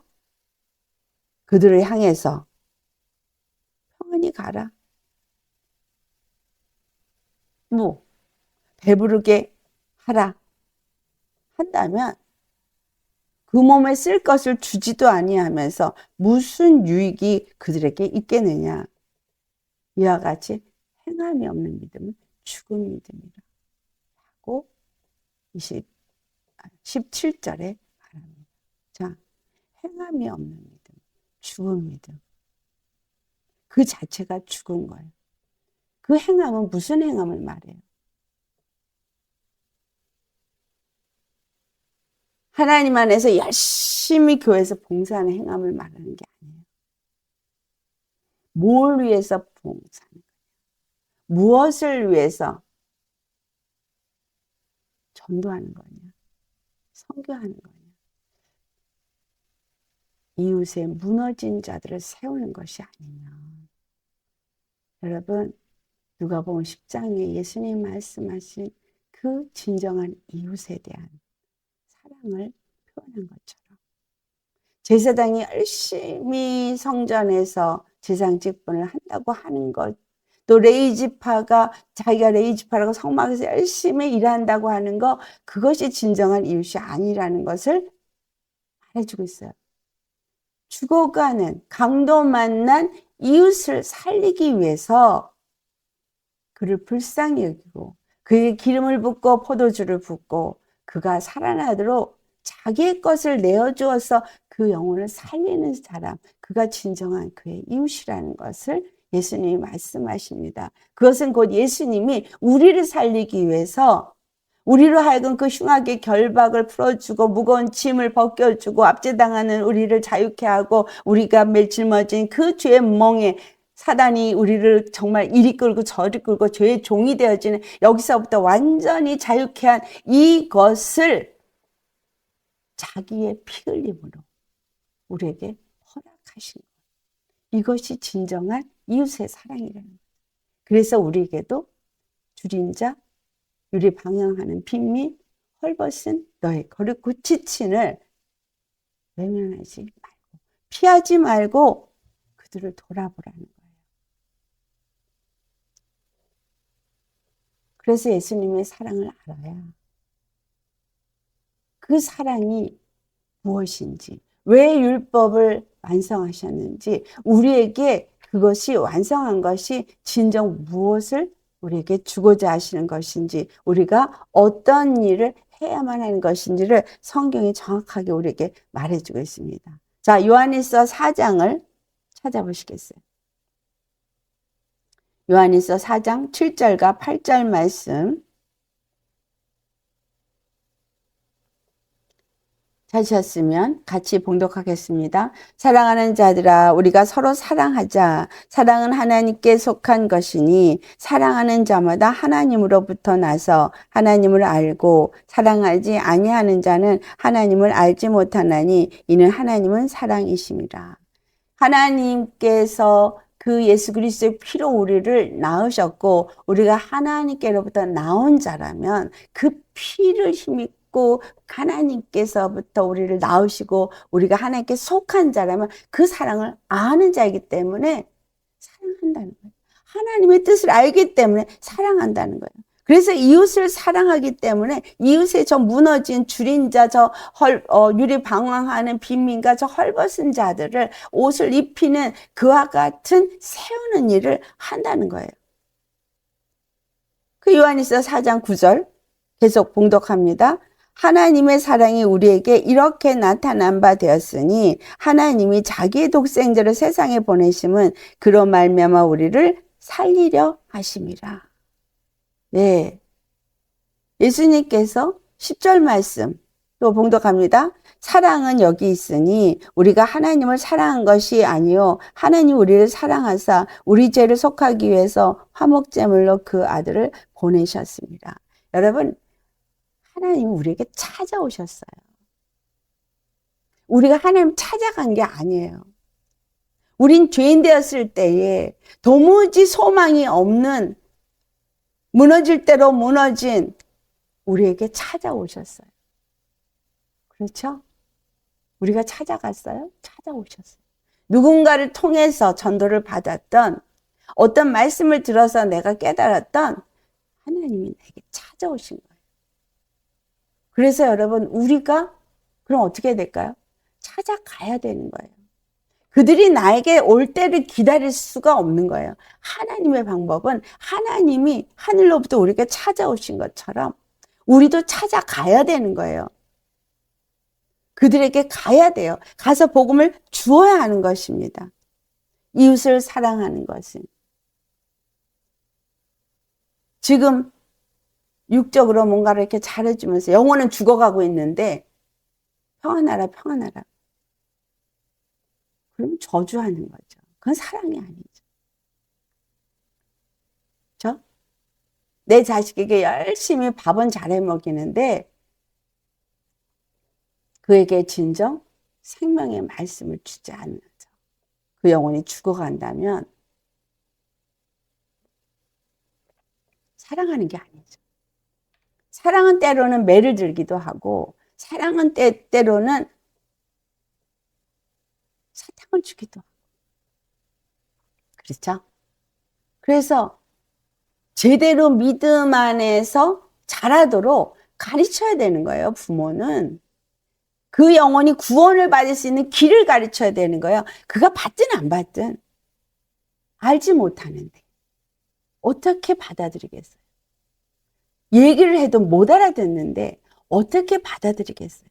그들을 향해서 평안히 가라. 뭐 배부르게 하라 한다면 그 몸에 쓸 것을 주지도 아니하면서 무슨 유익이 그들에게 있겠느냐. 이와 같이 행함이 없는 믿음은 죽은 믿음이라 하고 17절에 말합니다. 자, 행함이 없는 믿음, 죽은 믿음. 그 자체가 죽은 거예요. 그 행함은 무슨 행함을 말해요? 하나님 안에서 열심히 교회에서 봉사하는 행함을 말하는 게 아니에요. 뭘 위해서 봉사하는 거예요? 무엇을 위해서 전도하는 거냐? 선교하는 거냐? 이웃의 무너진 자들을 세우는 것이 아니면 여러분 누가복음 10장에 예수님 말씀하신 그 진정한 이웃에 대한 사랑을 표현한 것처럼 제사장이 열심히 성전에서 제사장 직분을 한다고 하는 것, 또 레위지파가 자기가 레위지파라고 성막에서 열심히 일한다고 하는 것, 그것이 진정한 이웃이 아니라는 것을 말해주고 있어요. 죽어가는 강도 만난 이웃을 살리기 위해서 그를 불쌍히 여기고 그에게 기름을 붓고 포도주를 붓고 그가 살아나도록 자기의 것을 내어주어서 그 영혼을 살리는 사람, 그가 진정한 그의 이웃이라는 것을 예수님이 말씀하십니다. 그것은 곧 예수님이 우리를 살리기 위해서 우리로 하여금 그 흉악의 결박을 풀어주고 무거운 짐을 벗겨주고 압제당하는 우리를 자유케 하고 우리가 매일 짊어진 그 죄의 멍에 사단이 우리를 정말 이리 끌고 저리 끌고 죄의 종이 되어지는 여기서부터 완전히 자유케 한 이것을 자기의 피 흘림으로 우리에게 허락하신 것. 이것이 진정한 이웃의 사랑이라는 거예요. 그래서 우리에게도 줄인 자, 유리 방향하는 빈민, 헐벗은 너의 거룩고 지친을 외면하지 말고 피하지 말고 그들을 돌아보라는 거예요. 그래서 예수님의 사랑을 알아야 그 사랑이 무엇인지, 왜 율법을 완성하셨는지, 우리에게 그것이 완성한 것이 진정 무엇을 우리에게 주고자 하시는 것인지, 우리가 어떤 일을 해야만 하는 것인지를 성경이 정확하게 우리에게 말해주고 있습니다. 자, 요한일서 4장을 찾아보시겠어요? 요한일서 4장 7절과 8절 말씀 찾으셨으면 같이 봉독하겠습니다. 사랑하는 자들아, 우리가 서로 사랑하자. 사랑은 하나님께 속한 것이니 사랑하는 자마다 하나님으로부터 나서 하나님을 알고 사랑하지 아니하는 자는 하나님을 알지 못하나니 이는 하나님은 사랑이심이라. 하나님께서 그 예수 그리스도의 피로 우리를 낳으셨고 우리가 하나님께로부터 나온 자라면 그 피를 힘입고 하나님께서부터 우리를 낳으시고 우리가 하나님께 속한 자라면 그 사랑을 아는 자이기 때문에 사랑한다는 거예요. 하나님의 뜻을 알기 때문에 사랑한다는 거예요. 그래서 이웃을 사랑하기 때문에 이웃의 저 무너진 줄인 자, 저 유리방황하는 빈민과 저 헐벗은 자들을 옷을 입히는 그와 같은 세우는 일을 한다는 거예요. 그 요한일서 4장 9절 계속 봉독합니다. 하나님의 사랑이 우리에게 이렇게 나타난 바 되었으니 하나님이 자기의 독생자를 세상에 보내심은 그로 말미암아 우리를 살리려 하심이라. 네, 예수님께서 10절 말씀 또 봉독합니다. 사랑은 여기 있으니 우리가 하나님을 사랑한 것이 아니요 하나님 우리를 사랑하사 우리 죄를 속하기 위해서 화목제물로 그 아들을 보내셨습니다. 여러분, 하나님이 우리에게 찾아오셨어요. 우리가 하나님 찾아간 게 아니에요. 우린 죄인 되었을 때에 도무지 소망이 없는 무너질 대로 무너진 우리에게 찾아오셨어요. 그렇죠? 우리가 찾아갔어요? 찾아오셨어요. 누군가를 통해서 전도를 받았던 어떤 말씀을 들어서 내가 깨달았던 하나님이 내게 찾아오신 거예요. 그래서 여러분 우리가 그럼 어떻게 될까요? 찾아가야 되는 거예요. 그들이 나에게 올 때를 기다릴 수가 없는 거예요. 하나님의 방법은 하나님이 하늘로부터 우리에게 찾아오신 것처럼 우리도 찾아가야 되는 거예요. 그들에게 가야 돼요. 가서 복음을 주어야 하는 것입니다. 이웃을 사랑하는 것은. 지금 육적으로 뭔가를 이렇게 잘해주면서 영혼은 죽어가고 있는데 평안하라 평안하라. 그럼 저주하는 거죠. 그건 사랑이 아니죠. 그렇죠? 내 자식에게 열심히 밥은 잘해 먹이는데 그에게 진정 생명의 말씀을 주지 않는 거죠. 그 영혼이 죽어간다면 사랑하는 게 아니죠. 사랑은 때로는 매를 들기도 하고 사랑은 때로는 사탕을 주기도 하고 그렇죠? 그래서 제대로 믿음 안에서 자라도록 가르쳐야 되는 거예요. 부모는. 그 영혼이 구원을 받을 수 있는 길을 가르쳐야 되는 거예요. 그가 받든 안 받든 알지 못하는데 어떻게 받아들이겠어요? 얘기를 해도 못 알아듣는데 어떻게 받아들이겠어요?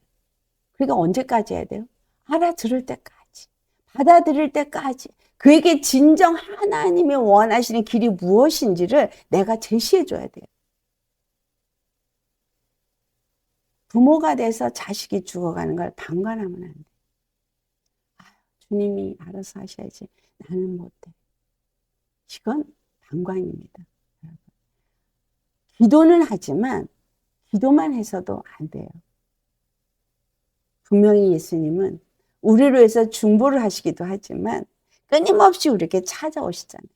그러니까 언제까지 해야 돼요? 알아들을 때까지, 받아들일 때까지 그에게 진정 하나님이 원하시는 길이 무엇인지를 내가 제시해 줘야 돼요. 부모가 돼서 자식이 죽어가는 걸 방관하면 안 돼. 주님이 알아서 하셔야지 나는 못해. 이건 방관입니다. 기도는 하지만 기도만 해서도 안 돼요. 분명히 예수님은 우리를 위해서 중보를 하시기도 하지만 끊임없이 우리에게 찾아오시잖아요.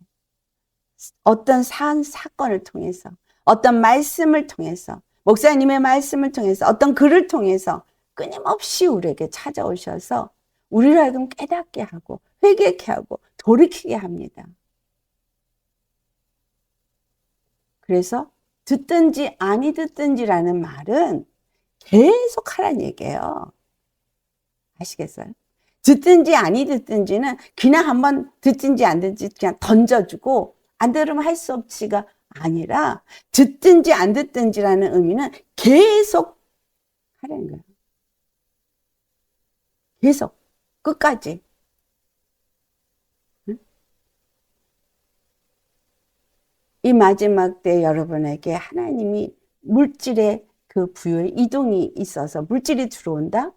어떤 사건을 통해서, 어떤 말씀을 통해서, 목사님의 말씀을 통해서, 어떤 글을 통해서 끊임없이 우리에게 찾아오셔서 우리를 하여금 깨닫게 하고 회개케 하고 돌이키게 합니다. 그래서 듣든지 아니 듣든지라는 말은 계속 하라는 얘기예요. 아시겠어요? 듣든지 아니 듣든지는 그냥 한번 듣든지 안 듣든지 그냥 던져주고 안 들으면 할 수 없지가 아니라 듣든지 안 듣든지라는 의미는 계속 하라는 거예요. 계속 끝까지. 이 마지막 때 여러분에게 하나님이 물질의 그 부여에 이동이 있어서 물질이 들어온다?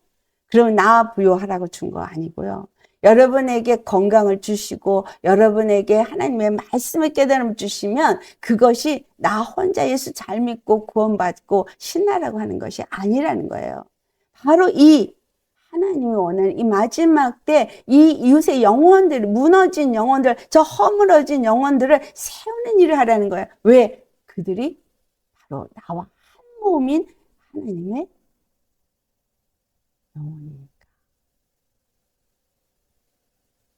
그럼 나 부여하라고 준 거 아니고요. 여러분에게 건강을 주시고 여러분에게 하나님의 말씀을 깨달음 주시면 그것이 나 혼자 예수 잘 믿고 구원받고 신나라고 하는 것이 아니라는 거예요. 바로 이 하나님이 원하는 이 마지막 때 이 이웃의 영혼들, 무너진 영혼들, 저 허물어진 영혼들을 세우는 일을 하라는 거예요. 왜? 그들이 바로 나와 한 몸인 하나님의 영혼이니까.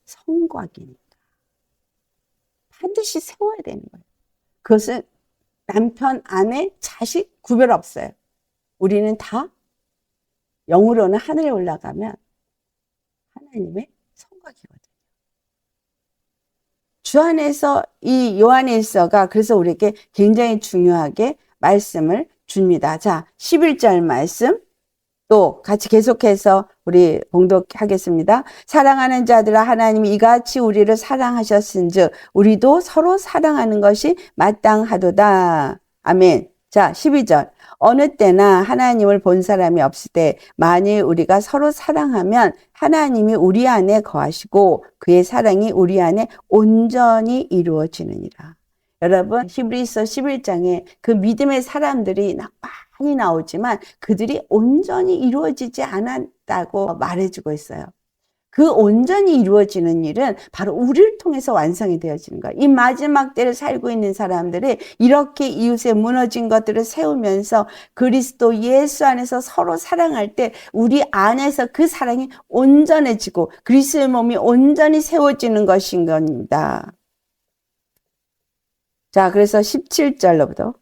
성곽이니까. 반드시 세워야 되는 거예요. 그것은 남편, 아내, 자식 구별 없어요. 우리는 다 영으로는 하늘에 올라가면 하나님의 성곽이거든요. 주 안에서 이 요한일서가 그래서 우리에게 굉장히 중요하게 말씀을 줍니다. 자, 11절 말씀 또 같이 계속해서 우리 봉독하겠습니다. 사랑하는 자들아 하나님이 이같이 우리를 사랑하셨은즉 우리도 서로 사랑하는 것이 마땅하도다. 아멘. 자, 12절. 어느 때나 하나님을 본 사람이 없을 때 만일 우리가 서로 사랑하면 하나님이 우리 안에 거하시고 그의 사랑이 우리 안에 온전히 이루어지느니라. 여러분 히브리서 11장에 그 믿음의 사람들이 많이 나오지만 그들이 온전히 이루어지지 않았다고 말해주고 있어요. 그 온전히 이루어지는 일은 바로 우리를 통해서 완성이 되어지는 거예요. 이 마지막 때를 살고 있는 사람들이 이렇게 이웃의 무너진 것들을 세우면서 그리스도 예수 안에서 서로 사랑할 때 우리 안에서 그 사랑이 온전해지고 그리스도의 몸이 온전히 세워지는 것인 겁니다. 자, 그래서 17절로부터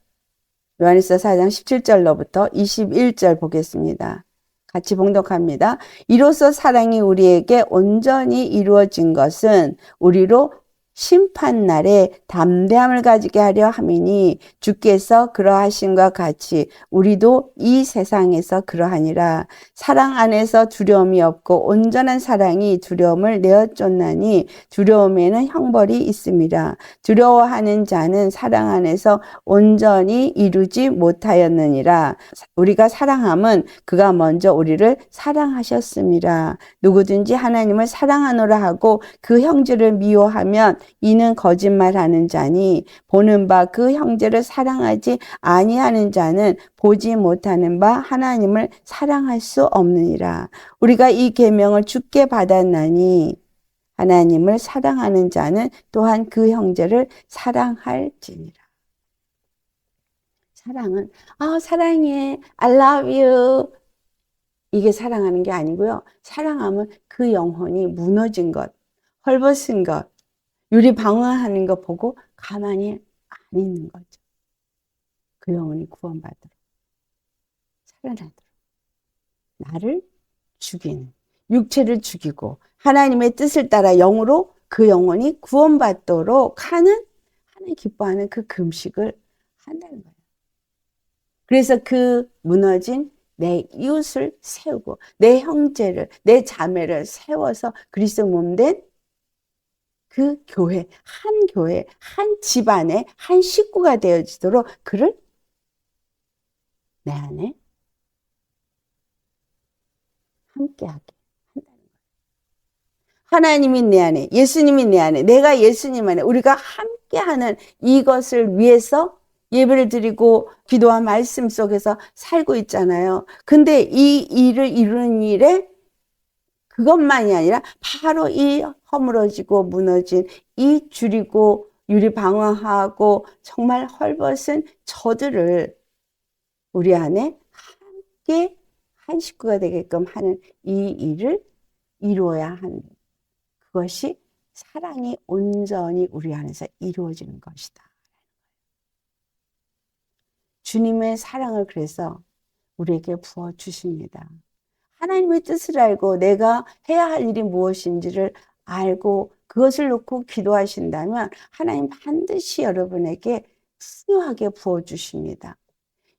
요한일서 4장 17절로부터 21절 보겠습니다. 같이 봉독합니다. 이로써 사랑이 우리에게 온전히 이루어진 것은 우리로 심판날에 담대함을 가지게 하려 함이니 주께서 그러하심과 같이 우리도 이 세상에서 그러하니라. 사랑 안에서 두려움이 없고 온전한 사랑이 두려움을 내어쫓나니 두려움에는 형벌이 있습니다. 두려워하는 자는 사랑 안에서 온전히 이루지 못하였느니라. 우리가 사랑함은 그가 먼저 우리를 사랑하셨습니다. 누구든지 하나님을 사랑하노라 하고 그 형제를 미워하면 이는 거짓말하는 자니 보는 바 그 형제를 사랑하지 아니하는 자는 보지 못하는 바 하나님을 사랑할 수 없느니라. 우리가 이 계명을 주께 받았나니 하나님을 사랑하는 자는 또한 그 형제를 사랑할지니라. 사랑은 사랑해, I love you 이게 사랑하는 게 아니고요. 사랑하면 그 영혼이 무너진 것, 헐벗은 것, 유리 방황하는 거 보고 가만히 안 있는 거죠. 그 영혼이 구원받도록, 살아나도록. 나를 죽이는, 육체를 죽이고 하나님의 뜻을 따라 영으로 그 영혼이 구원받도록 하는 하나님 기뻐하는 그 금식을 한다는 거예요. 그래서 그 무너진 내 이웃을 세우고 내 형제를, 내 자매를 세워서 그리스도 몸된 그 교회, 한 집안의 한 식구가 되어지도록 그를 내 안에 함께하게 한다는 거예요. 하나님이 내 안에, 예수님이 내 안에, 내가 예수님 안에 우리가 함께하는 이것을 위해서 예배를 드리고 기도와 말씀 속에서 살고 있잖아요. 근데 이 일을 이루는 일에 그것만이 아니라 바로 이 허물어지고 무너진 이 줄이고 유리방황하고 정말 헐벗은 저들을 우리 안에 함께 한 식구가 되게끔 하는 이 일을 이루어야 하는 그것이 사랑이 온전히 우리 안에서 이루어지는 것이다. 주님의 사랑을 그래서 우리에게 부어주십니다. 하나님의 뜻을 알고 내가 해야 할 일이 무엇인지를 알고 그것을 놓고 기도하신다면 하나님 반드시 여러분에게 풍요하게 부어주십니다.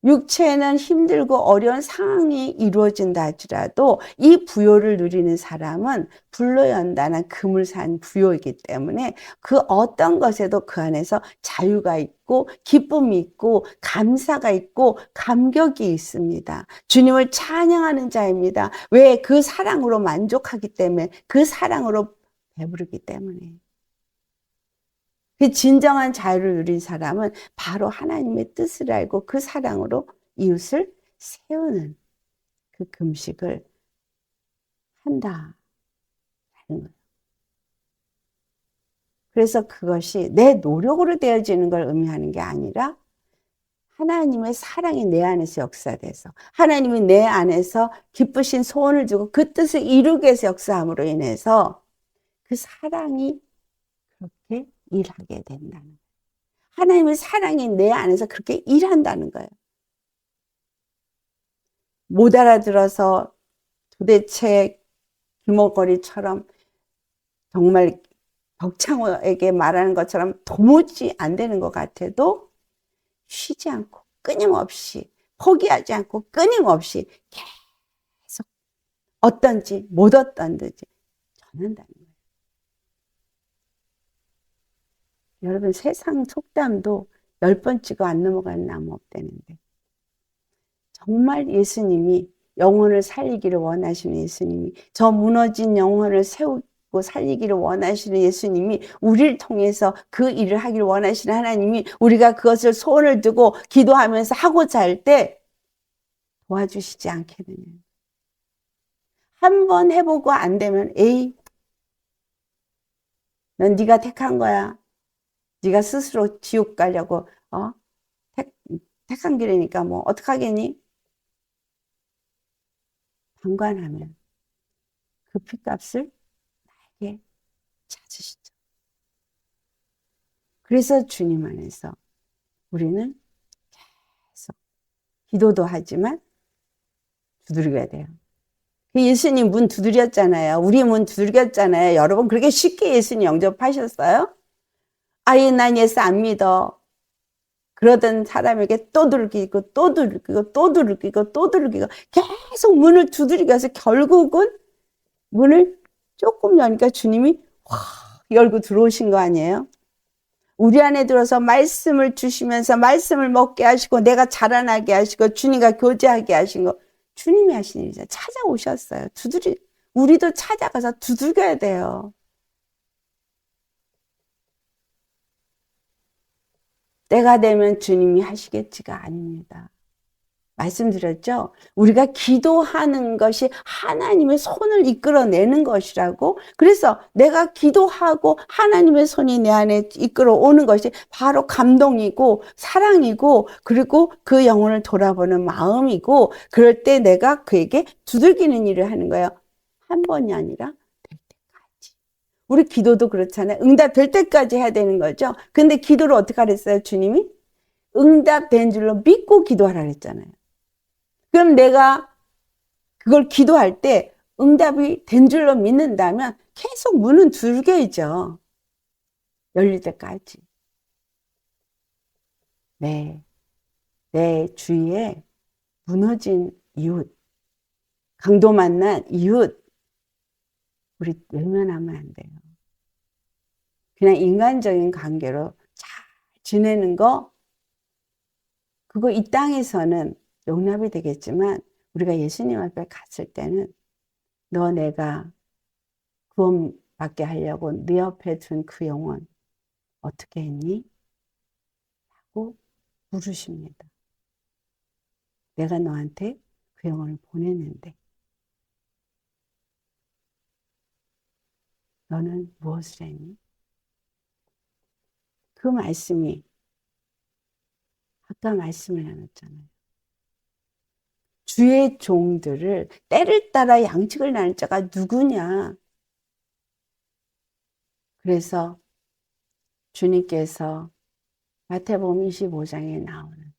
육체는 힘들고 어려운 상황이 이루어진다 할지라도 이 부요를 누리는 사람은 불로연단한 그물산 부요이기 때문에 그 어떤 것에도 그 안에서 자유가 있고 기쁨이 있고 감사가 있고 감격이 있습니다. 주님을 찬양하는 자입니다. 왜? 그 사랑으로 만족하기 때문에, 그 사랑으로 배부르기 때문에. 그 진정한 자유를 누린 사람은 바로 하나님의 뜻을 알고 그 사랑으로 이웃을 세우는 그 금식을 한다라는 거예요. 그래서 그것이 내 노력으로 되어지는 걸 의미하는 게 아니라 하나님의 사랑이 내 안에서 역사돼서 하나님이 내 안에서 기쁘신 소원을 주고 그 뜻을 이루기 위해서 역사함으로 인해서 그 사랑이 그렇게 일하게 된다는 거예요. 하나님의 사랑이 내 안에서 그렇게 일한다는 거예요. 못 알아들어서 도대체 길목거리처럼 정말 벽창호에게 말하는 것처럼 도무지 안 되는 것 같아도 쉬지 않고 끊임없이 포기하지 않고 끊임없이 계속 어떤지 못 어떤지 전한다는 거예요. 여러분 세상 속담도 10번 찍어 안 넘어가는 나무 없다는데 정말 예수님이 영혼을 살리기를 원하시는 예수님이 저 무너진 영혼을 세우고 살리기를 원하시는 예수님이 우리를 통해서 그 일을 하기를 원하시는 하나님이 우리가 그것을 소원을 두고 기도하면서 하고자 할 때 도와주시지 않겠느냐. 한번 해보고 안 되면 에이 넌 네가 택한 거야. 네가 스스로 지옥 가려고 택한 길이니까 뭐 어떡하겠니? 방관하면 그 핏값을 나에게 찾으시죠. 그래서 주님 안에서 우리는 계속 기도도 하지만 두드려야 돼요. 예수님 문 두드렸잖아요. 우리 문 두드렸잖아요. 여러분 그렇게 쉽게 예수님 영접하셨어요? 아예 난 예수 안 믿어. 그러던 사람에게 또 두들기고 또 두들기고 또 두들기고 또 두들기고 계속 문을 두드리게 해서 결국은 문을 조금 여니까 주님이 확 열고 들어오신 거 아니에요? 우리 안에 들어서 말씀을 주시면서 말씀을 먹게 하시고 내가 자라나게 하시고 주님과 교제하게 하신 거 주님이 하신 일이죠. 찾아오셨어요. 우리도 찾아가서 두들겨야 돼요. 때가 되면 주님이 하시겠지가 아닙니다. 말씀드렸죠? 우리가 기도하는 것이 하나님의 손을 이끌어내는 것이라고. 그래서 내가 기도하고 하나님의 손이 내 안에 이끌어오는 것이 바로 감동이고 사랑이고 그리고 그 영혼을 돌아보는 마음이고 그럴 때 내가 그에게 두들기는 일을 하는 거예요. 한 번이 아니라 될 때까지. 우리 기도도 그렇잖아요. 응답될 때까지 해야 되는 거죠. 근데 기도를 어떻게 하랬어요? 주님이? 응답된 줄로 믿고 기도하라 그랬잖아요. 그럼 내가 그걸 기도할 때 응답이 된 줄로 믿는다면 계속 문은 두들겨야죠. 열릴 때까지. 네, 내 주위에 무너진 이웃, 강도 만난 이웃, 우리 외면하면 안 돼요. 그냥 인간적인 관계로 잘 지내는 거, 그거 이 땅에서는 용납이 되겠지만 우리가 예수님 앞에 갔을 때는 너 내가 구원받게 하려고 네 옆에 둔 그 영혼 어떻게 했니? 라고 물으십니다. 내가 너한테 그 영혼을 보냈는데 너는 무엇을 했니? 그 말씀이 아까 말씀을 나눴잖아요. 주의 종들을 때를 따라 양측을 나눌 자가 누구냐? 그래서 주님께서 마태복음 25장에 나오는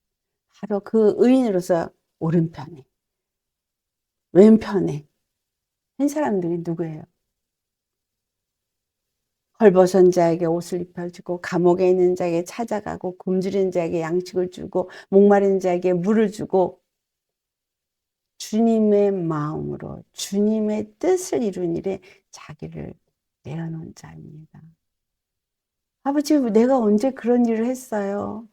바로 그 의인으로서 오른편에, 왼편에 한 사람들이 누구예요? 헐벗은 자에게 옷을 입혀주고 감옥에 있는 자에게 찾아가고 굶주린 자에게 양식을 주고 목마른 자에게 물을 주고 주님의 마음으로 주님의 뜻을 이룬 일에 자기를 내어놓은 자입니다. 아버지, 내가 언제 그런 일을 했어요?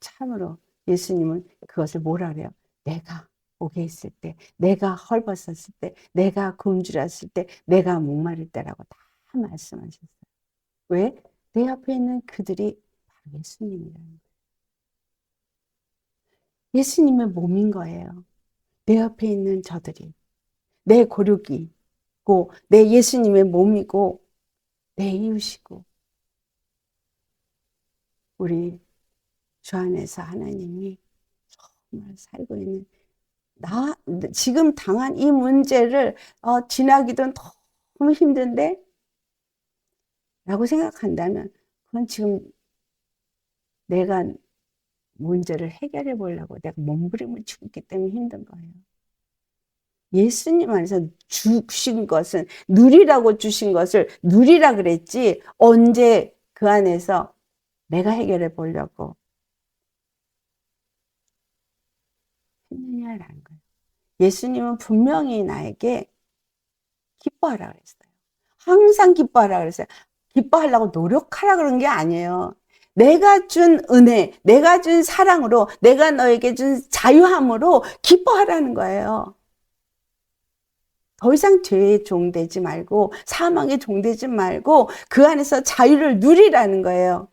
참으로 예수님은 그것을 뭐라 그래요? 내가 옥에 있을 때, 내가 헐벗었을 때, 내가 굶주렸을 때, 내가 목마를 때라고 다 말씀하셨어요. 왜? 내 앞에 있는 그들이 바로 예수님이라는 거예요. 예수님의 몸인 거예요. 내 앞에 있는 저들이 내 고륙이고 내 예수님의 몸이고 내 이웃이고 우리 주 안에서 하나님이 정말 살고 있는 지금 당한 이 문제를 지나기도 너무 힘든데 라고 생각한다면 그건 지금 내가 문제를 해결해 보려고 내가 몸부림을 치고 있기 때문에 힘든 거예요. 예수님 안에서 주신 것은 누리라고 주신 것을 누리라 그랬지 언제 그 안에서 내가 해결해 보려고 했느냐라는 거예요. 예수님은 분명히 나에게 기뻐하라 그랬어요. 항상 기뻐하라 그랬어요. 기뻐하려고 노력하라 그런 게 아니에요. 내가 준 은혜, 내가 준 사랑으로, 내가 너에게 준 자유함으로 기뻐하라는 거예요. 더 이상 죄의 종 되지 말고 사망의 종 되지 말고 그 안에서 자유를 누리라는 거예요.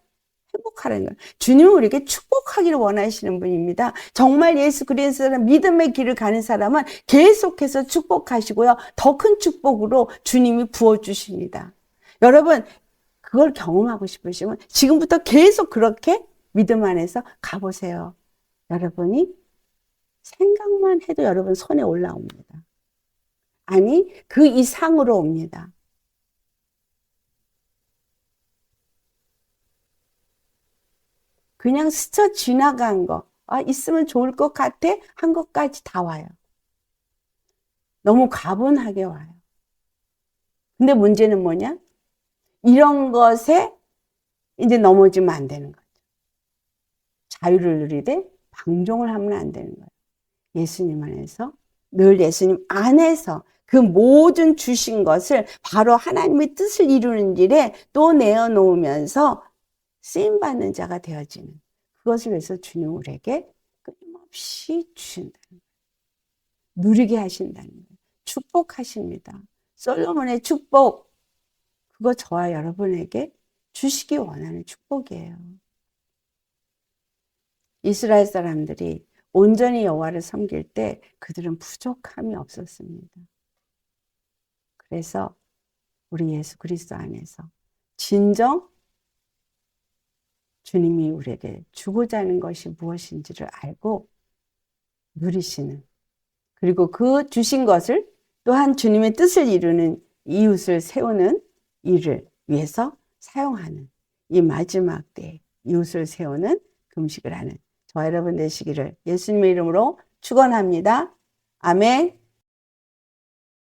행복하라는 거예요. 주님은 우리에게 축복하기를 원하시는 분입니다. 정말 예수 그리스도의 믿음의 길을 가는 사람은 계속해서 축복하시고요. 더 큰 축복으로 주님이 부어주십니다. 여러분 그걸 경험하고 싶으시면 지금부터 계속 그렇게 믿음 안에서 가보세요. 여러분이 생각만 해도 여러분 손에 올라옵니다. 아니 그 이상으로 옵니다. 그냥 스쳐 지나간 거, 있으면 좋을 것 같아 한 것까지 다 와요. 너무 가분하게 와요. 근데 문제는 뭐냐? 이런 것에 이제 넘어지면 안 되는 거죠. 자유를 누리되 방종을 하면 안 되는 거예요. 예수님 안에서, 늘 예수님 안에서 그 모든 주신 것을 바로 하나님의 뜻을 이루는 일에 또 내어놓으면서 쓰임받는 자가 되어지는 그것을 위해서 주님 우리에게 끊임없이 주신다는 거예요. 누리게 하신다는 거예요. 축복하십니다. 솔로몬의 축복 그거 저와 여러분에게 주시기 원하는 축복이에요. 이스라엘 사람들이 온전히 여호와를 섬길 때 그들은 부족함이 없었습니다. 그래서 우리 예수 그리스도 안에서 진정 주님이 우리에게 주고자 하는 것이 무엇인지를 알고 누리시는 그리고 그 주신 것을 또한 주님의 뜻을 이루는 이웃을 세우는 일을 위해서 사용하는 이 마지막 때에 이웃을 세우는 금식을 하는 저와 여러분 되시기를 예수님의 이름으로 축원합니다. 아멘.